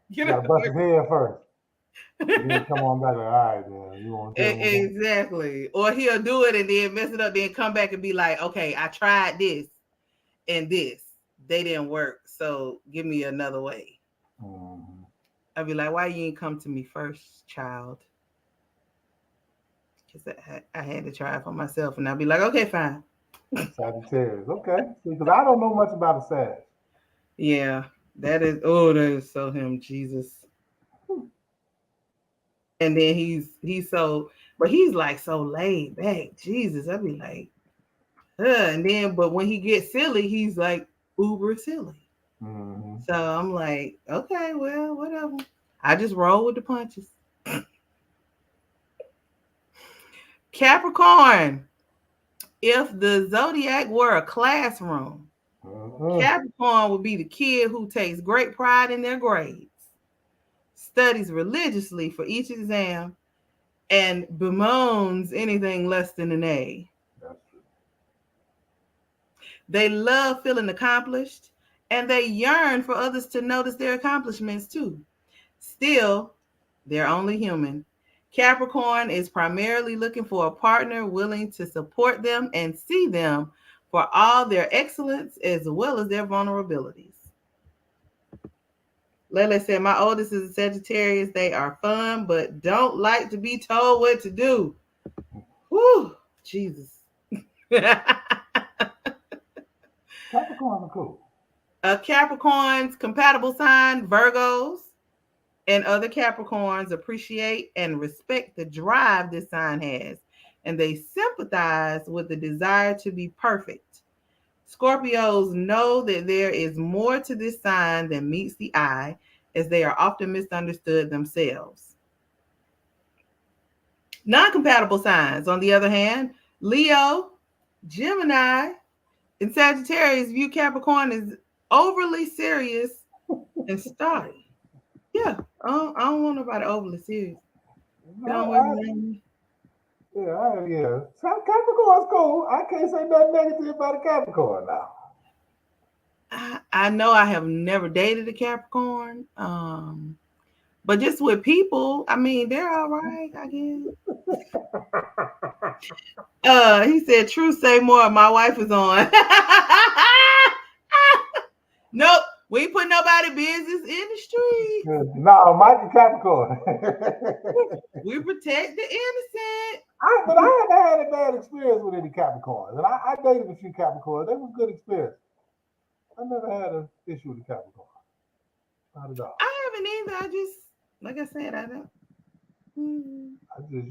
S2: You
S1: "Get
S2: got to bust his
S1: over
S2: head first. Then
S1: it."
S2: come on back. Like, all right, then. You want to tell me what?
S1: Exactly. Or he'll do it and then mess it up, then come back and be like, "Okay, I tried this and this. They didn't work. So give me another way."
S2: Mm-hmm.
S1: I'd be like, "Why you ain't come to me first, child?" Because I had to try it for myself, and I'd be like, "Okay, fine."
S2: Sagittarius. Okay. See, because I don't know much about a Sag.
S1: Yeah, that is so him, Jesus. And then he's so, but he's like so laid back. Jesus, I'd be like, and then but when he gets silly, he's like uber silly.
S2: Mm-hmm.
S1: So I'm like, okay, well, whatever. I just roll with the punches. Capricorn. If the zodiac were a classroom,
S2: Mm-hmm.
S1: Capricorn would be the kid who takes great pride in their grades, studies religiously for each exam, and bemoans anything less than an A.
S2: That's true.
S1: They love feeling accomplished and they yearn for others to notice their accomplishments too. Still, they're only human. Capricorn is primarily looking for a partner willing to support them and see them for all their excellence as well as their vulnerabilities. Lele said, my oldest is a Sagittarius. They are fun, but don't like to be told what to do. Whew, Jesus.
S2: Capricorns are cool.
S1: Capricorn's compatible sign, Virgos, and other Capricorns appreciate and respect the drive this sign has, and they sympathize with the desire to be perfect. Scorpios know that there is more to this sign than meets the eye, as they are often misunderstood themselves. Non compatible signs, on the other hand, Leo, Gemini, and Sagittarius view Capricorn as overly serious and starry. Yeah, I don't want nobody overly serious. Get on with
S2: I,
S1: me.
S2: yeah. Capricorn's cool. I can't say nothing negative about a Capricorn now.
S1: I know I have never dated a Capricorn, but just with people, I mean, they're all right, I guess. He said, "True, say more." My wife is on. Nope, we ain't put nobody business in the street.
S2: No, Mikey Capricorn.
S1: We protect the innocent.
S2: But I haven't had a bad experience with any Capricorns. And I dated a few Capricorns. They were good experience. I never had an issue with a Capricorn. Not at all.
S1: I haven't either. I just, like I said, I don't. Hmm.
S2: I just,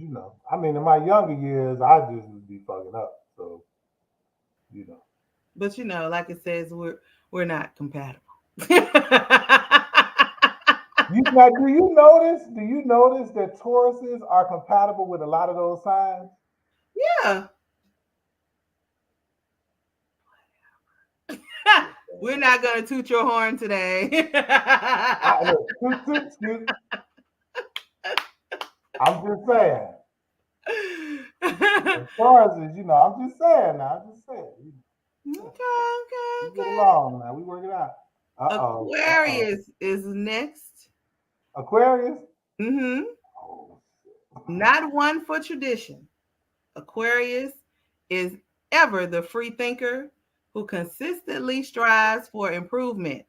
S2: I mean, in my younger years, I just would be fucking up. So, you know.
S1: But like it says, we're not compatible.
S2: Now, do you notice? Do you notice that Tauruses are compatible with a lot of those signs?
S1: Yeah. We're not gonna toot your horn today.
S2: Look, excuse. I'm just saying. The Tauruses, I'm just saying now. I'm just saying. We get
S1: Okay.
S2: along now. We work it out. Uh-oh. Uh-oh.
S1: Aquarius is next.
S2: Aquarius?
S1: Mm-hmm.
S2: Oh,
S1: Not one for tradition. Aquarius is ever the free thinker who consistently strives for improvement.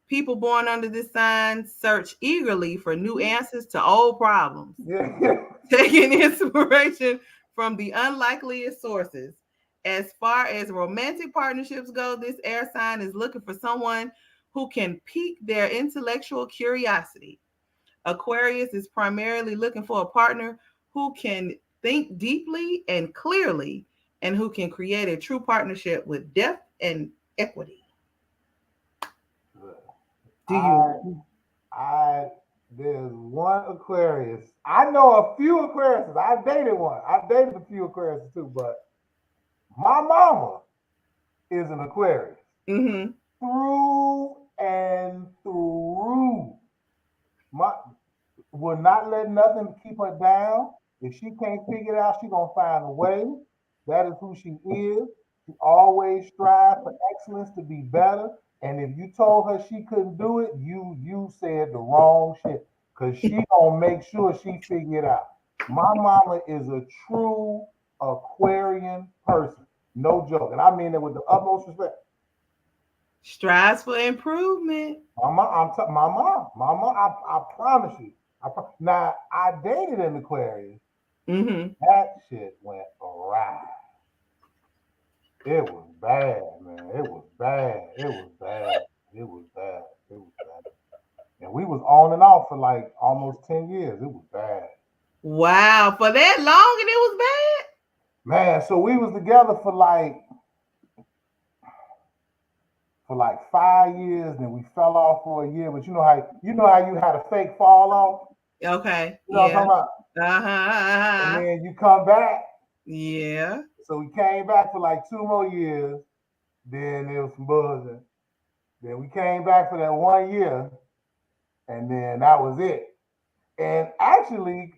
S1: People born under this sign search eagerly for new answers to old problems,
S2: yeah.
S1: taking inspiration from the unlikeliest sources. As far as romantic partnerships go, this air sign is looking for someone who can pique their intellectual curiosity. Aquarius is primarily looking for a partner who can think deeply and clearly and who can create a true partnership with depth and equity. Do
S2: I
S1: you?
S2: I there's one Aquarius. I know a few Aquariuses. I've dated one. I've dated a few Aquariuses too, but my mama is an Aquarius.
S1: Mm-hmm.
S2: Through and through. My will not let nothing keep her down. If she can't figure it out, she gonna find a way. That is who she is. She always strive for excellence to be better. And if you told her she couldn't do it, you said the wrong shit. Cause she gonna make sure she figure it out. My mama is a true Aquarian person. No joke. And I mean it with the utmost respect.
S1: Strives for improvement.
S2: My mom, I promise you. Now, I dated an Aquarius.
S1: Mm-hmm.
S2: That shit went awry. It was bad, man. It was bad. It was bad. It was bad. It was bad. And we was on and off for like almost 10 years. It was bad.
S1: Wow, for that long and it was
S2: Man, so we was together for like 5 years, then we fell off for a year. But you know how you had a fake fall off?
S1: bad? Okay,
S2: You know what
S1: yeah.
S2: I'm talking about?
S1: Uh-huh.
S2: And
S1: Uh-huh.
S2: then you come back.
S1: Yeah.
S2: So we came back for like 2 more years. Then there was some buzzing. Then we came back for that 1 year, and then that was it. And actually,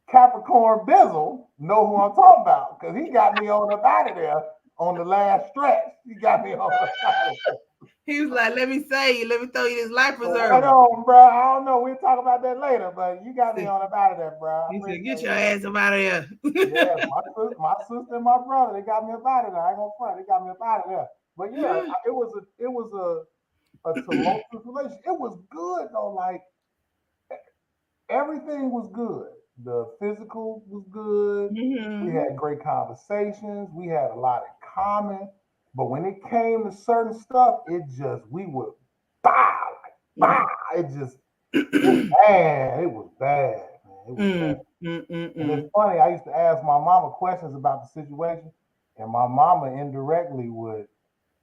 S2: Capricorn Bizzle know who I'm talking about because he got me on up out of there on the last stretch. He got me on up out of there.
S1: He was like, let me say you, let me throw you this life
S2: So hold
S1: preserver.
S2: on, bro. I don't know. We'll talk about that later, but you got me
S1: He
S2: on up out of there, bro. I
S1: said, get
S2: appreciate
S1: your
S2: that.
S1: ass up out of here.
S2: Yeah, my sister and my brother, they got me up out of there. I ain't gonna front. They got me up out of there. But yeah, it was a tumultuous relationship. It was good though. Like everything was good. The physical was good. We
S1: Mm-hmm.
S2: had great conversations. We had a lot in common. But when it came to certain stuff, we would bah, like bah. It just, man, it was bad, man. It was bad.
S1: Mm, mm,
S2: And it's
S1: mm,
S2: funny, I used to ask my mama questions about the situation, and my mama indirectly would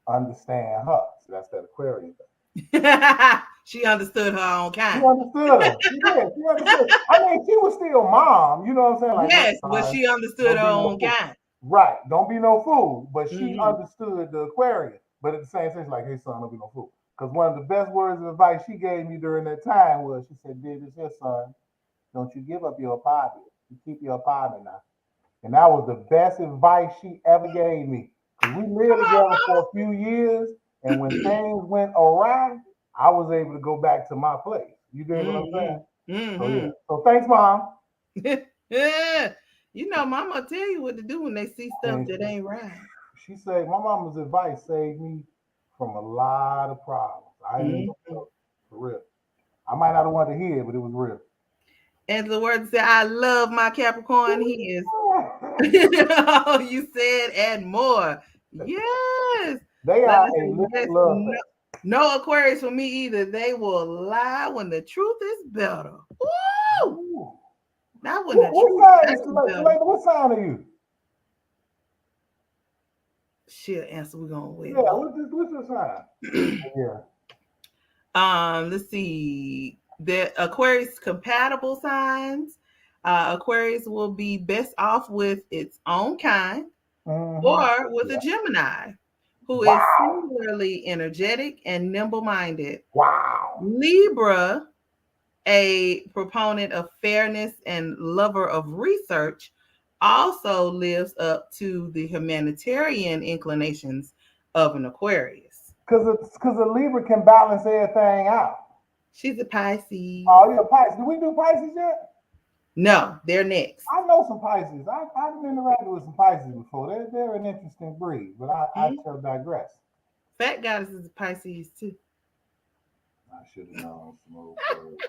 S2: understand her. So that's that Aquarian thing.
S1: mm. She understood her own
S2: She
S1: kind.
S2: understood her. She did. She understood. I mean, she was still mom. You know what I'm saying? Like, look,
S1: Yes, but
S2: son,
S1: she understood
S2: don't
S1: her
S2: be no
S1: own
S2: fool.
S1: kind.
S2: Right. Don't be no fool. But she
S1: Mm-hmm.
S2: understood the Aquarian. But at the same time, she's like, hey, son, don't be no fool. Because one of the best words of advice she gave me during that time was, she said, "Did this here, son. Don't you give up your apartment. You keep your apartment now." And that was the best advice she ever gave me. Because we lived together for a few years. And when things went awry, I was able to go back to my place. You dig what I'm saying?
S1: Mm-hmm.
S2: So yeah.
S1: Mm-hmm.
S2: So thanks, mom.
S1: Yeah. Mama tell you what to do when they see stuff
S2: And
S1: that ain't right.
S2: she said my mama's advice saved me from a lot of problems. I ain't even gonna
S1: Mm-hmm.
S2: tell you, for real. I might not have wanted to hear it, but it was real.
S1: And the word said, I love my Capricorn. He is oh, you said and more. Yes.
S2: They
S1: Let
S2: are
S1: us
S2: a
S1: say
S2: living
S1: yes.
S2: love
S1: No,
S2: fest.
S1: no Aquarius for me either. They will lie when the truth is better. Woo!
S2: Ooh.
S1: Not when the
S2: What
S1: truth
S2: sign is
S1: ain't better.
S2: Selena, what sign are you?
S1: she'll answer. We're gonna wait
S2: Yeah,
S1: a
S2: what's your sign?
S1: little.
S2: Yeah.
S1: Let's see. The Aquarius compatible signs. Aquarius will be best off with its own kind
S2: Mm-hmm.
S1: or with a
S2: Yeah.
S1: Gemini, who is
S2: Wow.
S1: singularly energetic and nimble minded.
S2: Wow.
S1: Libra, a proponent of fairness and lover of research, also lives up to the humanitarian inclinations of an Aquarius.
S2: Because a Libra can balance everything out.
S1: She's a Pisces.
S2: Oh, yeah, Pisces. Did we do Pisces yet?
S1: No, they're next.
S2: I know some Pisces. I've interacted with some Pisces before. They're an interesting breed, but I
S1: Hmm?
S2: shall digress.
S1: FACKTgoddess is a Pisces too.
S2: I should have known some old words.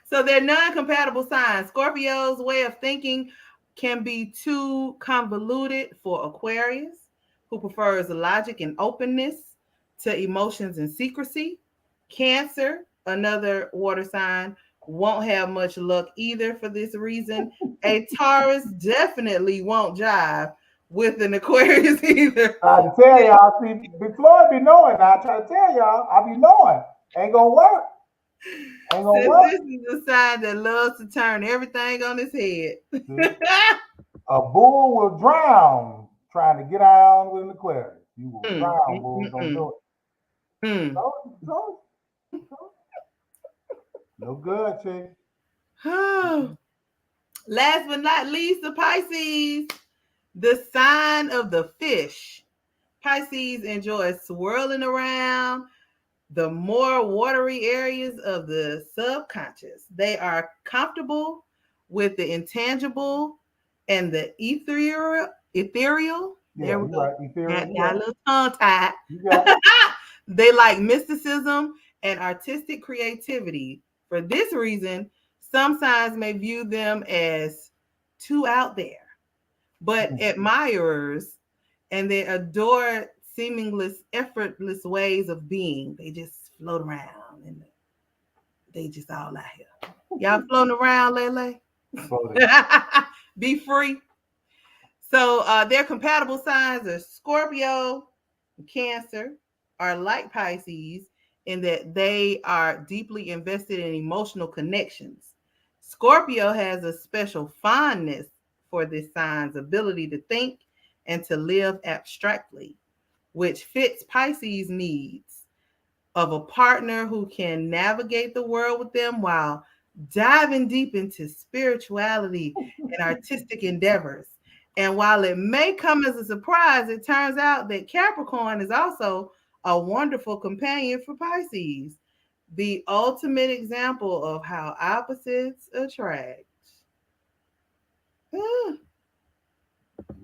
S1: So they're non-compatible signs. Scorpio's way of thinking can be too convoluted for Aquarius, who prefers logic and openness to emotions and secrecy. Cancer, another water sign, won't have much luck either for this reason. A Taurus definitely won't jive with an Aquarius either.
S2: I to tell y'all, see, Floyd be knowing now. I try to tell y'all, I be knowing. Ain't gonna work. Ain't gonna
S1: Since
S2: work.
S1: this is a sign that loves to turn everything on its head.
S2: See? A bull will drown trying to get on with an Aquarius. You will drown, bull. Don't do it.
S1: Hmm.
S2: So, no good, chick.
S1: Last but not least, the Pisces, the sign of the fish. Pisces enjoy swirling around the more watery areas of the subconscious. They are comfortable with the intangible and the ethereal. Ethereal.
S2: Yeah,
S1: There we
S2: you're
S1: go.
S2: right. Ethereal.
S1: Got a
S2: Yeah,
S1: little tongue tied.
S2: you got it.
S1: They like mysticism and artistic creativity. For this reason, some signs may view them as too out there, but admirers, and they adore seamless, effortless ways of being. They just float around and they just all out here. Y'all floating around, Lele? Be free. So their compatible signs are Scorpio, Cancer, are like Pisces in that they are deeply invested in emotional connections. Scorpio has a special fondness for this sign's ability to think and to live abstractly, which fits Pisces' needs of a partner who can navigate the world with them while diving deep into spirituality and artistic endeavors. And while it may come as a surprise, it turns out that Capricorn is also a wonderful companion for Pisces, the ultimate example of how opposites attract.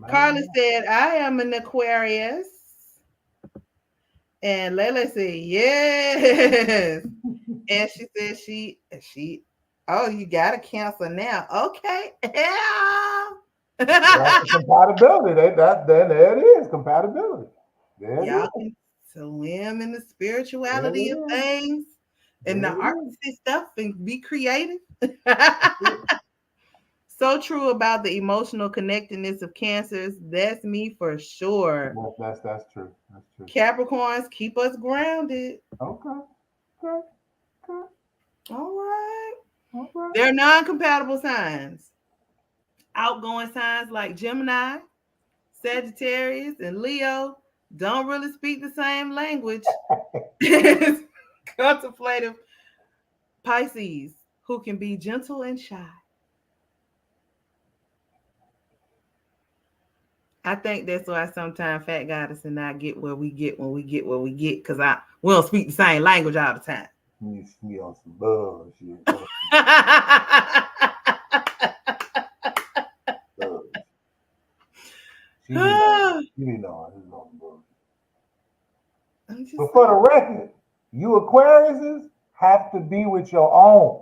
S1: Carla said, I am an Aquarius. And Layla said, yes. And she said she oh, you got a Cancer now. Okay. Yeah.
S2: That's the compatibility. There it is. Compatibility. There it
S1: Y'all
S2: is.
S1: can swim in the
S2: There it
S1: spirituality of
S2: is.
S1: things and
S2: There
S1: the
S2: it is.
S1: artsy stuff and be creative. So true about the emotional connectedness of Cancers. That's me for sure.
S2: That's true. That's true.
S1: Capricorns keep us grounded.
S2: Okay. Okay. Okay.
S1: All right.
S2: All right.
S1: They're non-compatible signs. Outgoing signs like Gemini, Sagittarius, and Leo don't really speak the same language as contemplative Pisces, who can be gentle and shy. I think that's why sometimes FACKTgoddess and I get where we get when we get where we get, because we don't speak the same language all the time.
S2: You see on some bullshit. She be knowing. She be knowing. This is on bullshit. But for the record, you Aquariuses have to be with your own.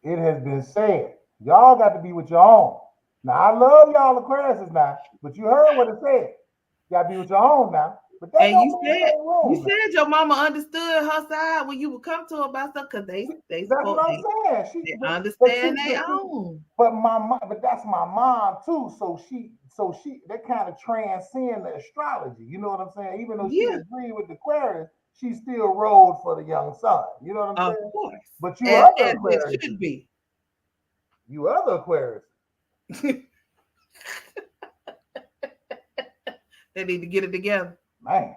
S2: It has been said. Y'all got to be with your own. Now, I love y'all Aquariuses now, but you heard what it said. You got to be with your own now. But that
S1: And
S2: don't
S1: you
S2: mean it
S1: said
S2: ain't wrong.
S1: you said your mama understood her side when you would come to her about stuff because they
S2: That's what I'm saying.
S1: they understand their own.
S2: But that's my mom too. So so that kind of transcend the astrology. You know what I'm saying? Even though she
S1: Yeah,
S2: agreed with the Aquarius, she still rode for the young son. You know what I'm
S1: of
S2: saying?
S1: course.
S2: But
S1: As it should be.
S2: you other Aquarius,
S1: They need to get it together.
S2: man.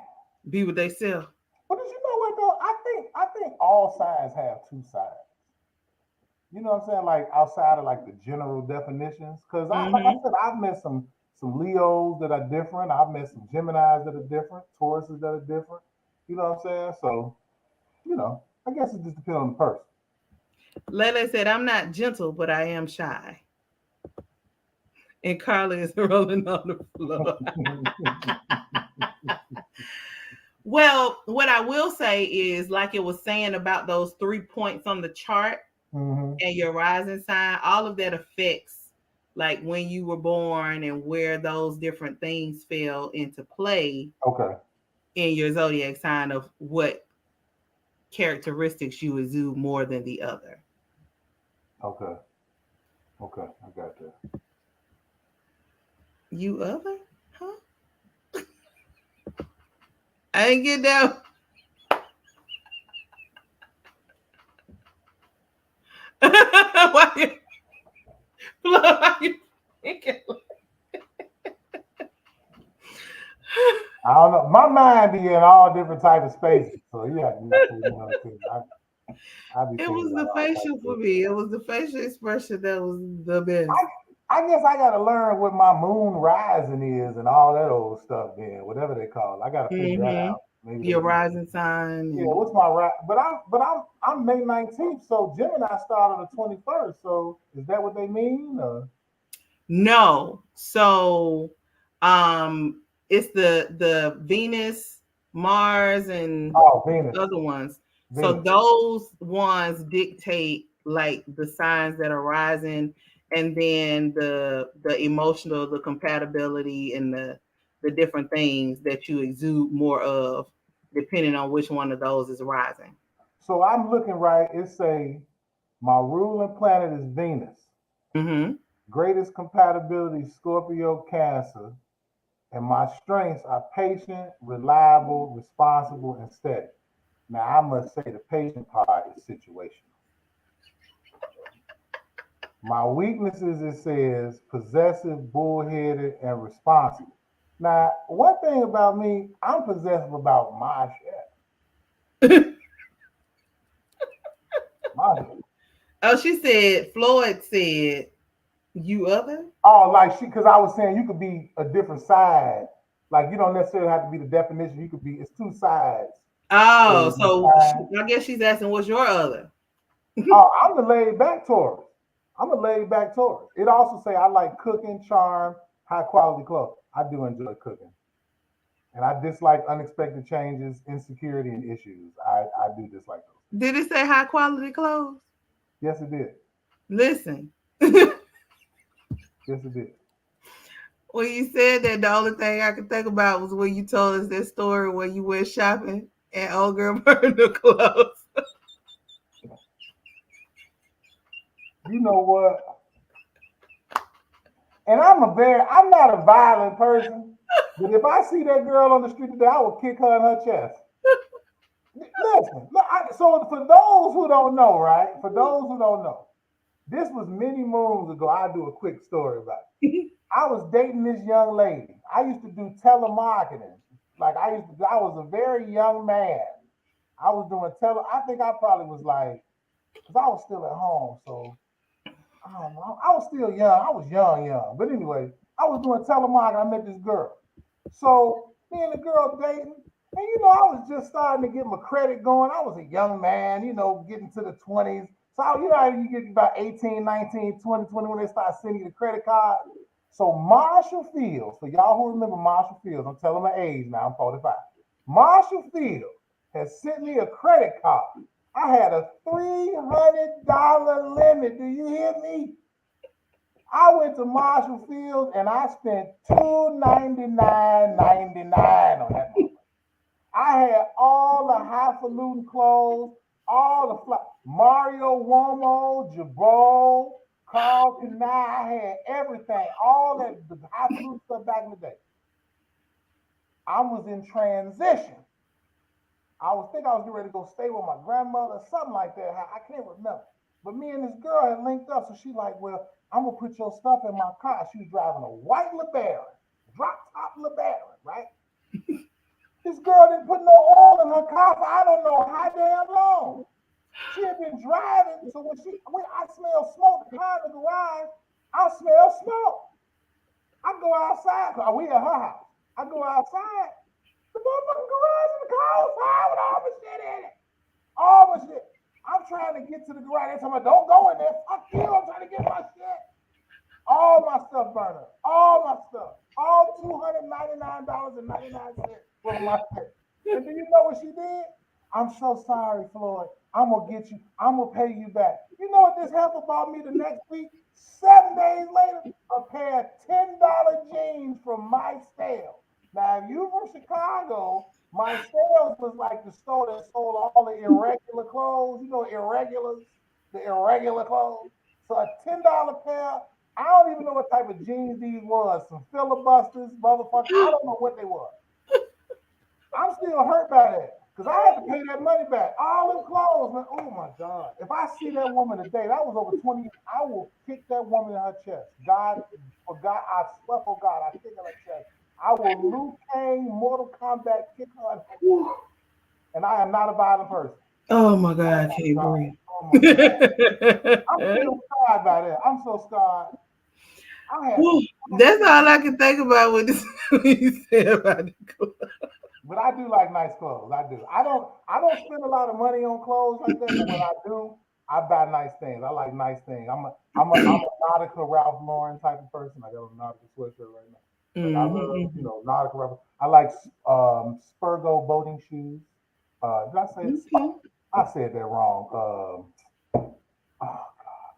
S1: Be what they sell.
S2: But did you know what though? I think all signs have two sides. You know what I'm saying? Like outside of like the general definitions, because like I
S1: Mm-hmm.
S2: said, I've met some Leos that are different. I've met some Geminis that are different, Tauruses that are different. You know what I'm saying? So I guess it just depends on the person.
S1: Lele said, I'm not gentle, but I am shy. And Carla is rolling on the floor. Well, what I will say is, like it was saying about those 3 points on the chart
S2: Mm-hmm.
S1: and your rising sign, all of that affects like when you were born and where those different things fell into play
S2: Okay.
S1: in your zodiac sign of what characteristics you exude more than the other.
S2: Okay. Okay. I got that.
S1: You other? Huh? I didn't get that. Why you, why you thinking?
S2: I don't know. My mind be in all different type of spaces, so you have to not put me on too. I be
S1: It
S2: thinking
S1: was
S2: about
S1: the
S2: all types
S1: facial
S2: of
S1: for
S2: different
S1: me.
S2: stuff.
S1: It was the facial expression that was the best.
S2: I guess I gotta learn what my moon rising is and all that old stuff. Then whatever they call it, I gotta figure that
S1: Mm-hmm.
S2: out. Maybe they
S1: Your
S2: do.
S1: rising sign
S2: Yeah,
S1: and
S2: what's my right? But I'm May 19th, so Gemini started on the 21st. So is that what they mean? Or?
S1: no. So it's the Venus, Mars, and
S2: Oh, Venus,
S1: other ones. So
S2: Venus.
S1: those ones dictate like the signs that are rising, and then the emotional, the compatibility, and the different things that you exude more of, depending on which one of those is rising.
S2: So I'm looking right. It say my ruling planet is Venus.
S1: Mm-hmm.
S2: Greatest compatibility Scorpio Cancer, and my strengths are patient, reliable, responsible, and steady. Now I must say the patient part is situational. My weaknesses, it says possessive, bullheaded, and responsible. Now, one thing about me, I'm possessive about my shit. My shit.
S1: Oh, she said, Floyd said, you other?
S2: Oh, like because I was saying you could be a different side. Like you don't necessarily have to be the definition. You could be, it's two sides.
S1: Oh,
S2: So
S1: so I guess she's asking, what's your other?
S2: oh, I'm the laid back Taurus. I'm a laid back Taurus. It also say I like cooking, charm, high quality clothes. I do enjoy cooking. And I dislike unexpected changes, insecurity, and issues. I do dislike those things.
S1: Did it say high quality clothes?
S2: Yes, it did.
S1: Listen,
S2: Yes, it did.
S1: when you said that, the only thing I could think about was when you told us that story where you went shopping and old girl burned the clothes.
S2: You know what? And I'm not a violent person, but if I see that girl on the street today, I will kick her in her chest. Listen, so for those who don't know, right? For those who don't know, this was many moons ago. I'll do a quick story about it. I was dating this young lady. I used to do telemarketing. I was a very young man. I was doing I think I probably was like, because I was still at home. So I don't know. I was still young. I was young. But anyway, I was doing telemarketing. I met this girl. So me and the girl dating. And I was just starting to get my credit going. I was a young man, getting to the 20s. So how you get about 18, 19, 20, 20 when they start sending you the credit card. So Marshall Fields, for y'all who remember Marshall Fields, I'm telling my age now, I'm 45. Marshall Fields has sent me a credit card. I had a $300 limit. Do you hear me? I went to Marshall Fields and I spent $299.99 on that. I had all the highfalutin clothes, all the Mario Cuomo, Jabot, Carl Canai, I had everything, all that the highfalutin stuff back in the day. I was in transition. I was thinking I was getting ready to go stay with my grandmother, something like that. I can't remember. But me and this girl had linked up, so she like, well, I'm gonna put your stuff in my car. She was driving a white LeBaron, drop top LeBaron, right? This girl didn't put no oil in her car for I don't know how damn long. She had been driving, so when I smell smoke, the car in the garage, I smell smoke. I go outside, cause we at her house. I go outside, the motherfucking garage in the car was fire with all the shit in it. All the shit. I'm trying to get to the garage. They tell me, don't go in there. Fuck you. I'm trying to get my shit. All my stuff burned up. All my stuff. All $299.99 for my shit. And do you know what she did? I'm so sorry, Floyd. I'm going to get you. I'm going to pay you back. You know what this heifer bought me the next week? 7 days later, a pair of $10 jeans from my stale. Now, if you from Chicago, my sales was like the store that sold all the irregular clothes. You know, irregulars, the irregular clothes. So a $10 pair. I don't even know what type of jeans these was. Some filibusters, motherfucker. I don't know what they were. I'm still hurt by that because I had to pay that money back. All them clothes, man. Oh my God. If I see that woman today, that was over 20 years, I will kick that woman in her chest. God, for God, I swear for God, I kick her in her chest. I will Liu Kang Mortal Kombat kick her. And I am not a violent person.
S1: Oh my God,
S2: Oh
S1: can't
S2: my God.
S1: breathe.
S2: Oh my God. I'm still scarred by that. I'm so scarred. I had
S1: Woo.
S2: some,
S1: That's all I can think about when you said about the clothes.
S2: but I do like nice clothes. I do. I don't spend a lot of money on clothes like that, but when I do, I buy nice things. I like nice things. I'm a Nautica Ralph Lauren type of person. I got a Nautica sweatshirt right now. But I love,
S1: Mm-hmm.
S2: Nautica Ralph. I like Spurgo boating shoes. Did I say this?
S1: Okay.
S2: I said that wrong. Oh,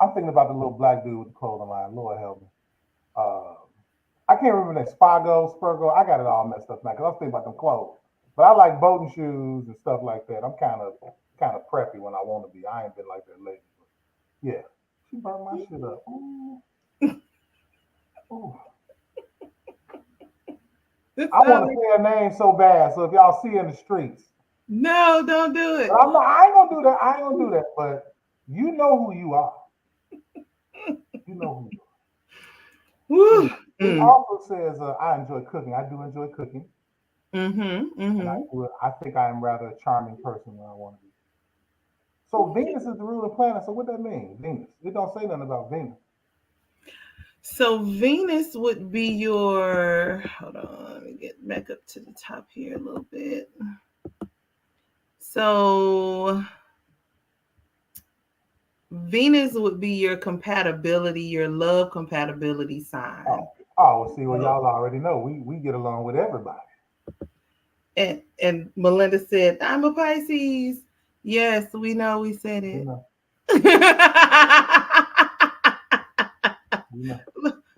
S2: I'm thinking about the little black dude with the clothing line. Lord help me. Uh, I can't remember that Spago, Spurgo. I got it all messed up now because I'm thinking about them clothes. But I like boating shoes and stuff like that. I'm kind of preppy when I want to be. I ain't been like that lately. But yeah, she burned my shit up. Ooh, ooh.
S1: That's
S2: I
S1: all
S2: want to
S1: I-
S2: say her name so bad. So if y'all see her in the streets,
S1: No, don't do
S2: but
S1: it.
S2: I'm not. I ain't gonna do that. I ain't gonna do that. But you know who you are. You know who you are.
S1: Woo.
S2: Anyway, it
S1: Mm.
S2: also says I enjoy cooking. I do enjoy cooking,
S1: Mm-hmm.
S2: and
S1: Mm-hmm.
S2: I think I am rather a charming person when I want to be. So Venus is the ruling planet. So what that mean? Venus. It don't say nothing about Venus.
S1: So Venus would be your. Hold on, let me get back up to the top here a little bit. So Venus would be your compatibility, your love compatibility sign.
S2: Oh, oh, well, see, well,
S1: So,
S2: y'all already know we get along with everybody.
S1: and Melinda said, "I'm a Pisces." Yes, we know. We said
S2: You
S1: it.
S2: know, you know.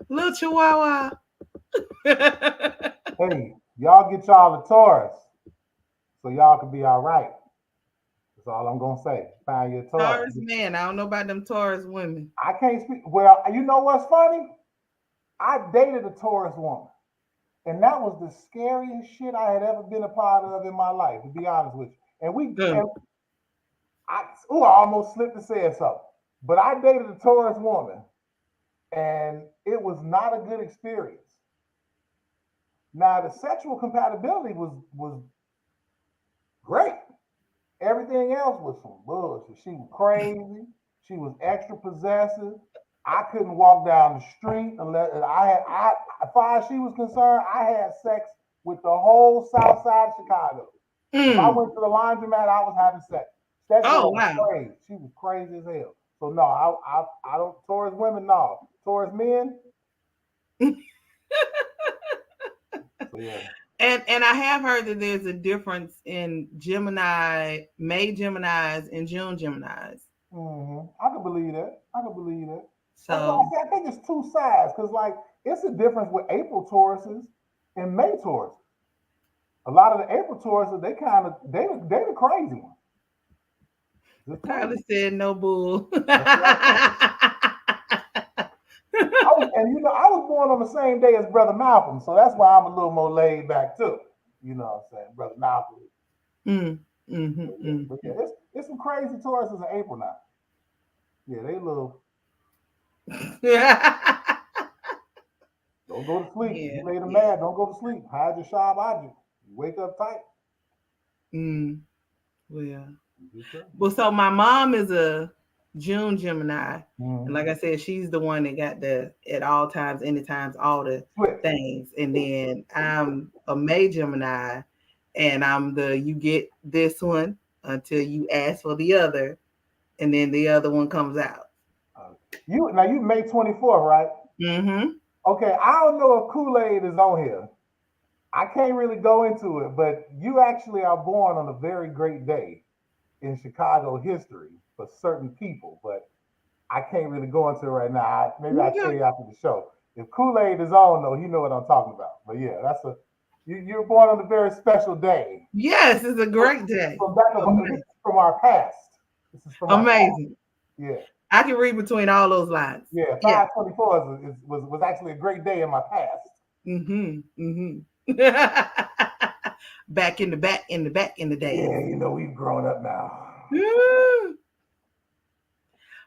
S1: Little Chihuahua.
S2: Hey, y'all get y'all a Taurus so y'all can be all right. That's all I'm gonna say. Find your Taurus.
S1: Taurus man. I don't know about them Taurus women.
S2: I can't speak. Well, you know what's funny? I dated a Taurus woman, and that was the scariest shit I had ever been a part of in my life. To be honest with you,
S1: Mm.
S2: and I almost slipped and said something. But I dated a Taurus woman, and it was not a good experience. Now the sexual compatibility was great. Everything else was some bullshit. She was crazy. She was extra possessive. I couldn't walk down the street unless as far as she was concerned, I had sex with the whole south side of Chicago. If I
S1: Mm.
S2: went to the laundromat, I was having sex. That
S1: Oh
S2: girl was
S1: wow.
S2: crazy. She was crazy as hell. So no, I don't towards women, no. Towards men, so yeah.
S1: And I have heard that there's a difference in Gemini, May Geminis and June Geminis.
S2: I can believe that. I can believe that. That's why
S1: So
S2: I say I think it's two sides because like it's a difference with April Tauruses and May Tauruses. A lot of the April Tauruses, they kind of they the crazy ones. Just telling
S1: Kylie
S2: you.
S1: said no bull.
S2: That's what I I was born on the same day as Brother Malcolm, so that's why I'm a little more laid back too. You know what I'm saying? Brother Malcolm.
S1: Mm, mm-hmm,
S2: But yeah, it's some crazy Tauruses in April now. Yeah, they little.
S1: mm.
S2: Don't go to sleep.
S1: Yeah,
S2: You made them
S1: yeah.
S2: mad. Don't go to sleep. Hide your sharp object. You wake up tight.
S1: Mm, well.
S2: Yes, sir.
S1: Well, so my mom is a June Gemini. And
S2: Mm-hmm.
S1: like I said, she's the one that got the at all times, anytimes, all the
S2: Switch.
S1: things. And then I'm a May Gemini, and I'm the you get this one until you ask for the other, and then the other one comes out.
S2: You May 24th, right?
S1: Mm-hmm.
S2: Okay, I don't know if Kool-Aid is on here. I can't really go into it, but you actually are born on a very great day in Chicago history for certain people, but I can't really go into it right now. Maybe I'll tell
S1: Okay.
S2: you after the show. If Kool-Aid is on, though, you know what I'm talking about. But yeah, you're born on a very special day.
S1: Yes, it's a great day.
S2: This
S1: Amazing.
S2: is from our past. This is from our past.
S1: Amazing.
S2: Yeah.
S1: I can read between all those lines.
S2: Yeah,
S1: Yeah.
S2: 524 was actually a great day in my past.
S1: Mm-hmm. Mm-hmm. Back in the days.
S2: Yeah, we've grown up now.
S1: Mm.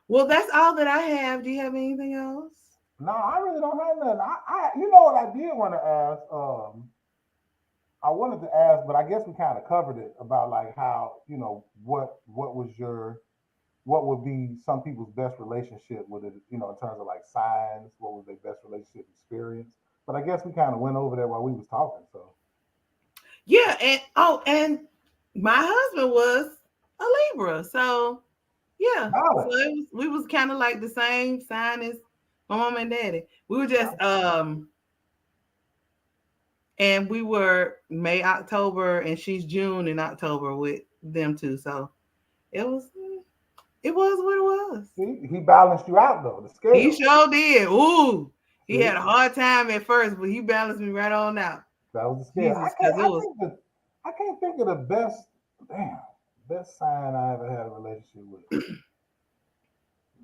S1: Well, that's all that I have. Do you have anything else?
S2: No, I really don't have nothing. You know what I did want to ask? I wanted to ask, but I guess we kind of covered it about like how what would be some people's best relationship with it, in terms of like signs, what was their best relationship experience. But I guess we kind of went over that while we was talking. So
S1: Yeah, and my husband was a Libra, so yeah, so
S2: knowledge.
S1: we was kind of like the same sign as my mom and daddy. We were just and we were May, October, and she's June and October with them too. So it was it was what it was.
S2: See, he balanced you out though, the
S1: He
S2: scale.
S1: sure did. Ooh, he
S2: See,
S1: had a hard time at first, but he balanced me right on out.
S2: that was the scale.
S1: Jesus, because it was.
S2: I can't think of the best sign I ever had a relationship with.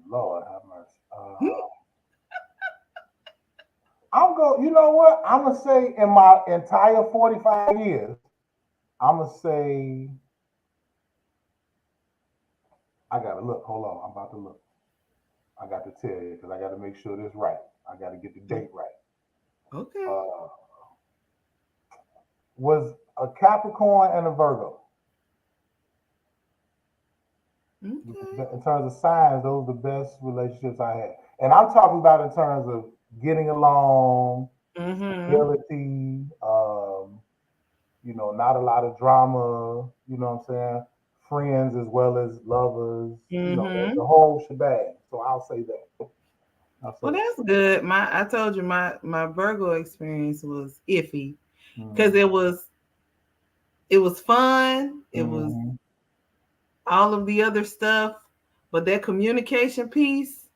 S2: Lord have mercy. I'm going. You know what? I'm gonna say in my entire 45 years, I'm gonna say I gotta look. Hold on, I'm about to look. I got to tell you because I got to make sure this right. I got to get the date right.
S1: Okay.
S2: Uh, was a Capricorn and a Virgo.
S1: Okay.
S2: In terms of signs, those are the best relationships I had. And I'm talking about in terms of getting along,
S1: Mm-hmm.
S2: stability, not a lot of drama, you know what I'm saying? Friends as well as lovers, the
S1: Mm-hmm.
S2: whole shebang. So I'll say that. I'll say
S1: Well,
S2: that.
S1: that's good. I told you my Virgo experience was iffy because
S2: Mm-hmm.
S1: it was fun. It was
S2: Mm-hmm.
S1: all of the other stuff, but that communication piece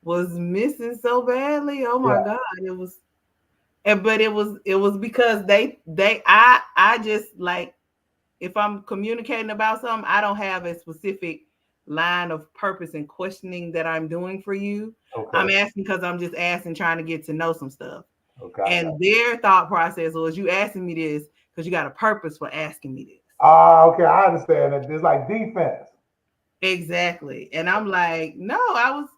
S1: was missing so badly. Oh my
S2: Yeah.
S1: God, but it was because I just like if I'm communicating about something, I don't have a specific line of purpose and questioning that I'm doing for you. I'm
S2: Okay.
S1: asking because I'm just asking, trying to get to know some stuff.
S2: Okay. I got
S1: And
S2: you.
S1: their thought process was, you asking me this because you got a purpose for asking me this.
S2: Okay. I understand that. It's like defense.
S1: Exactly. And I'm like, no, I was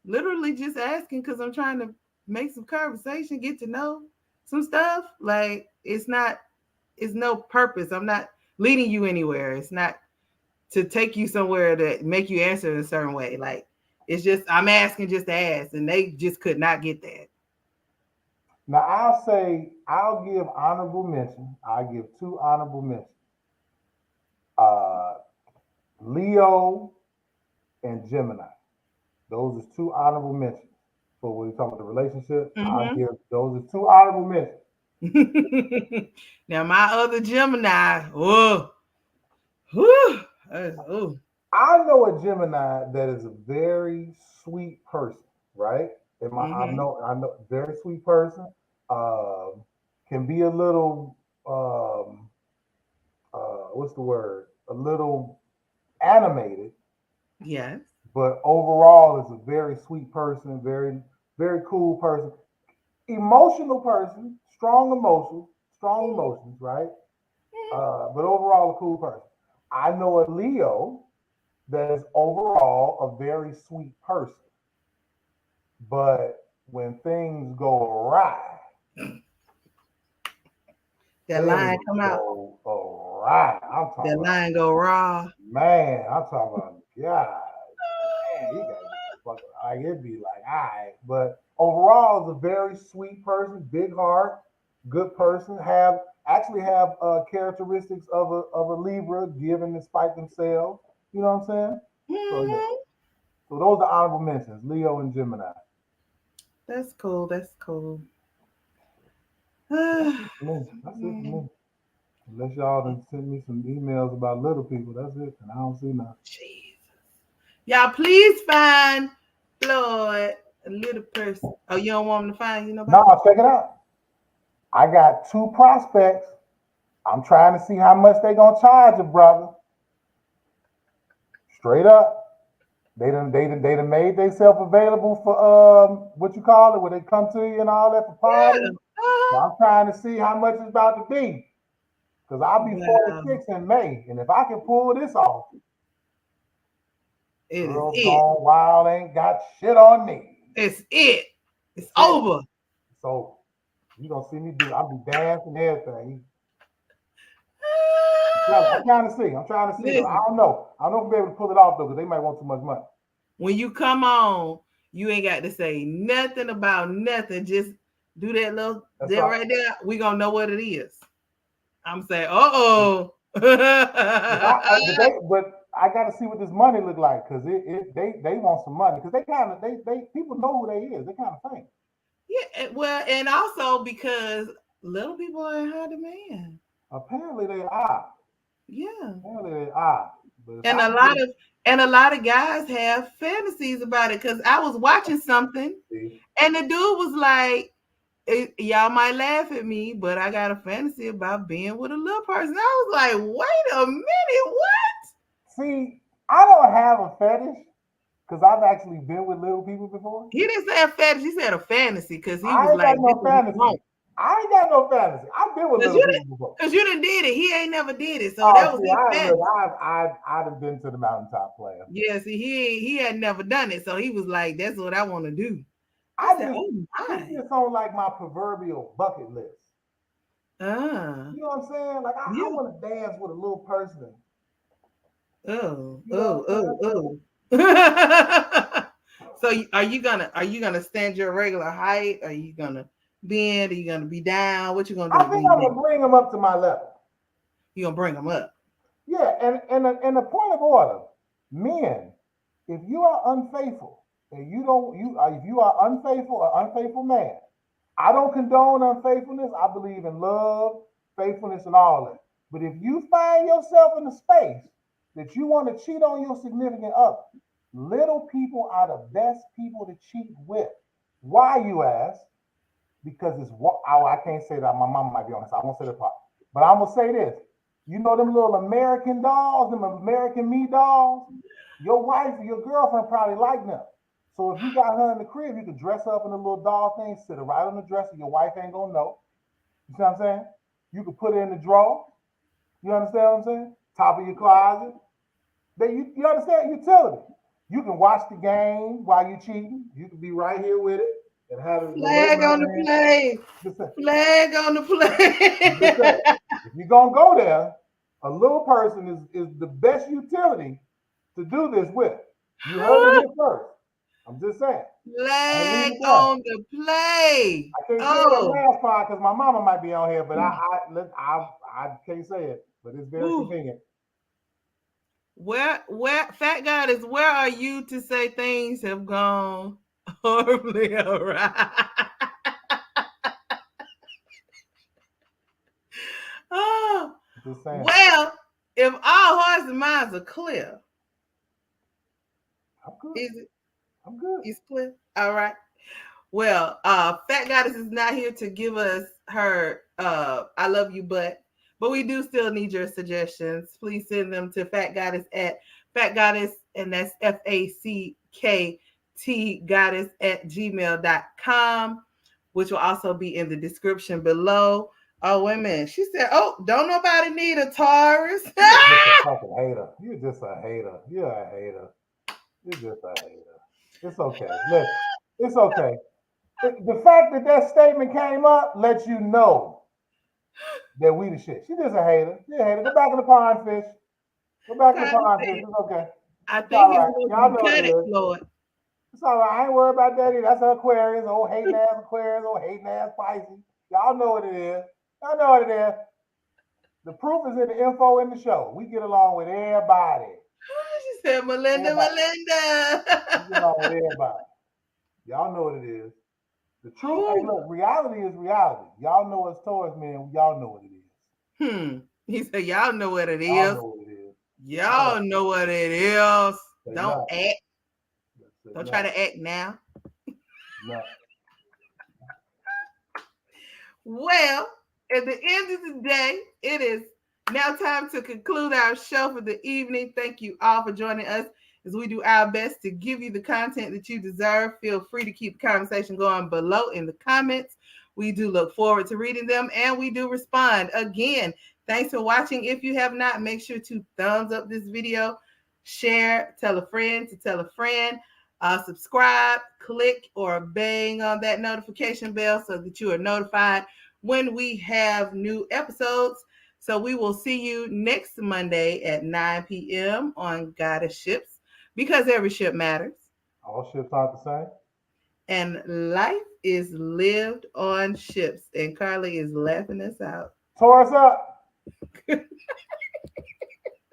S1: literally just asking because I'm trying to make some conversation, get to know some stuff. Like, it's no purpose. I'm not leading you anywhere. It's not to take you somewhere to make you answer in a certain way. Like, it's just, I'm asking just to ask. And they just could not get that.
S2: Now I'll give honorable mention. I'll give two honorable mentions. Uh, Leo and Gemini. Those are two honorable mentions. So when you talk about the relationship, I'll
S1: Mm-hmm.
S2: give those are two honorable mentions.
S1: Now, my other Gemini, oh, whew, oh,
S2: I know a Gemini that is a very sweet person, right?
S1: mm-hmm.
S2: I know very sweet person. Um, can be a little what's the word? A little animated,
S1: Yes.
S2: but overall is a very sweet person, very very cool person, emotional person, strong emotions, right? But overall a cool person. I know a Leo that is overall a very sweet person, but when things go awry,
S1: That line
S2: things
S1: come out.
S2: go awry. I'm talking
S1: That
S2: about,
S1: line go raw.
S2: man. I'm talking about, God, man, you gotta get the fuck. Like it'd be like, all right, but overall, is a very sweet person, big heart, good person. Have actually have characteristics of a Libra, given despite themselves. You know what I'm saying? So yeah.
S1: Hmm.
S2: So those are honorable mentions: Leo and Gemini.
S1: That's cool. That's cool.
S2: That's it for me. That's it for me. Unless y'all done send me some emails about little people, that's it, and I don't see nothing.
S1: Jesus. Y'all, please find Floyd a little person. Oh, you don't want him to find you nobody?
S2: No, check it out. I got two prospects. I'm trying to see how much they gonna charge a brother. Straight up. They done made themselves available for what you call it, where they come to you and all that for
S1: Yeah.
S2: parties. So I'm trying to see how much it's about to be. Cause I'll be
S1: Wow.
S2: 46 in May. And if I can pull this off,
S1: It is
S2: girls
S1: it.
S2: gone wild ain't got shit on me.
S1: It's it. It's
S2: That's it.
S1: over.
S2: So you gonna see me do I'll be dancing and everything. I'm trying to see. I'm trying to see though. I
S1: Listen,
S2: don't know. I don't know if I'll be able to pull it off though, because they might want too much money.
S1: when you come on, you ain't got to say nothing about nothing. Just do that little
S2: That's
S1: that
S2: right.
S1: right there. We gonna know what it is. I'm saying, uh-oh.
S2: But I got to see what this money look like because they want some money because they kind of they people know who they is. They kind of famous.
S1: Yeah, well, and also because little people are in high demand.
S2: Apparently they are.
S1: Yeah.
S2: Apparently they are. But if
S1: And
S2: I
S1: a
S2: can get
S1: lot of and a lot of guys have fantasies about it. Cause I was watching something
S2: see,
S1: and the dude was like, y'all might laugh at me, but I got a fantasy about being with a little person. I was like, wait a minute, what?
S2: see, I don't have a fetish because I've actually been with little people before.
S1: He didn't say a fetish, he said a fantasy because he
S2: I
S1: was
S2: ain't got
S1: like, this
S2: no
S1: is what he
S2: fantasy.
S1: wants.
S2: I ain't got no fantasy. I've been with
S1: Cause
S2: little
S1: you
S2: people
S1: didn't
S2: before.
S1: because you didn't did it. He ain't never did it. So that
S2: Oh,
S1: was
S2: see,
S1: his
S2: I look,
S1: fantasy.
S2: I'd have been to the mountaintop player.
S1: Yeah, see, he had never done it. So he was like, that's what I want to do. I
S2: I
S1: said,
S2: just
S1: oh
S2: it's
S1: my.
S2: just on like my proverbial bucket list.
S1: Ah,
S2: You know what I'm saying? Like I
S1: yeah.
S2: want to dance with a little person.
S1: Oh,
S2: You know
S1: oh,
S2: what I'm saying?
S1: oh, oh. So are you gonna stand your regular height? Are you gonna bend? Are you gonna be down? What you gonna
S2: I
S1: do
S2: think
S1: when you
S2: I'm
S1: dance?
S2: gonna bring them up to my level.
S1: You gonna bring them up?
S2: Yeah, and a point of order, men, if you are unfaithful and you don't you if you are unfaithful or unfaithful man, I don't condone unfaithfulness. I believe in love, faithfulness, and all that. But if you find yourself in a space that you want to cheat on your significant other, little people are the best people to cheat with. Why, you ask? Because it's what I can't say that. My mama might be on this. I won't say that part. But I'm gonna say this. You know them little American dolls, them American Me dolls? Your wife or your girlfriend probably like them. So if you got her in the crib, you can dress her up in a little doll thing, sit her right on the dresser. Your wife ain't gonna know. You see what I'm saying? You can put her in the drawer. You understand what I'm saying? Top of your closet. You understand utility. You can watch the game while you cheating. You can be right here with it and have the remote
S1: Flag
S2: in
S1: on
S2: her
S1: the
S2: hand.
S1: play.
S2: Just say,
S1: Flag on the
S2: just
S1: play.
S2: say, if you're gonna go there, a little person is the best utility to do this with. You heard it here first. I'm just saying. I'm gonna leave
S1: Flag
S2: it there.
S1: on the play.
S2: I can't say that
S1: Oh,
S2: last part because my mama might be on here, but I can't say it. But it's very
S1: woo.
S2: convenient.
S1: Where Fat Goddess, where are you to say things have gone horribly awry? Oh,
S2: Just saying.
S1: well, if all hearts and minds are clear,
S2: I'm good.
S1: is it
S2: I'm good.
S1: is clear? All right. Well, Fat Goddess is not here to give us her I love you but we do still need your suggestions. Please send them to Fat Goddess at Fat Goddess, and that's FACKT FACKTgoddess at gmail.com, which will also be in the description below. Oh, wait a minute. She said, oh, don't nobody need a Taurus.
S2: You're just a fucking hater. You're just a hater. You're a hater. You're just a hater. It's okay. Listen, it's okay. The fact that that statement came up lets you know that we the shit. She just a hater. She a hater. Go back in the pond, fish. Go back in the
S1: Carly
S2: pond, fish.
S1: said,
S2: It's okay.
S1: I
S2: It's
S1: think
S2: all
S1: it's
S2: right.
S1: supposed to
S2: Y'all
S1: be
S2: know what
S1: cut
S2: it
S1: it,
S2: is.
S1: Floyd.
S2: It's all right. I ain't worried about that either. That's her Aquarius, old hating ass Aquarius, old hating ass Pisces. Y'all know what it is. Y'all know what it is. The proof is in the info in the show. We get along with everybody.
S1: She said, Melinda,
S2: Everybody. We get along with
S1: Melinda.
S2: everybody. Y'all know what it is. The truth, hey, look, reality is reality. Y'all know it's Taurus, man. Y'all know what it is.
S1: He said, y'all know what it
S2: Y'all
S1: is.
S2: know what it is. All
S1: Y'all
S2: right.
S1: know what it is.
S2: Say
S1: Don't
S2: nothing.
S1: act.
S2: Say
S1: Don't try
S2: nothing.
S1: to act now.
S2: Nothing.
S1: Well, at the end of the day, it is now time to conclude our show for the evening. Thank you all for joining us as we do our best to give you the content that you deserve. Feel free to keep the conversation going below in the comments. We do look forward to reading them and we do respond. Again, thanks for watching. If you have not, make sure to thumbs up this video, share, tell a friend to tell a friend. Subscribe, click, or bang on that notification bell so that you are notified when we have new episodes. So we will see you next Monday at 9 p.m. on GoddeSShips because every ship matters
S2: All ships aren't the same.
S1: and life is lived on ships. And Carly is laughing us out.
S2: Taurus up.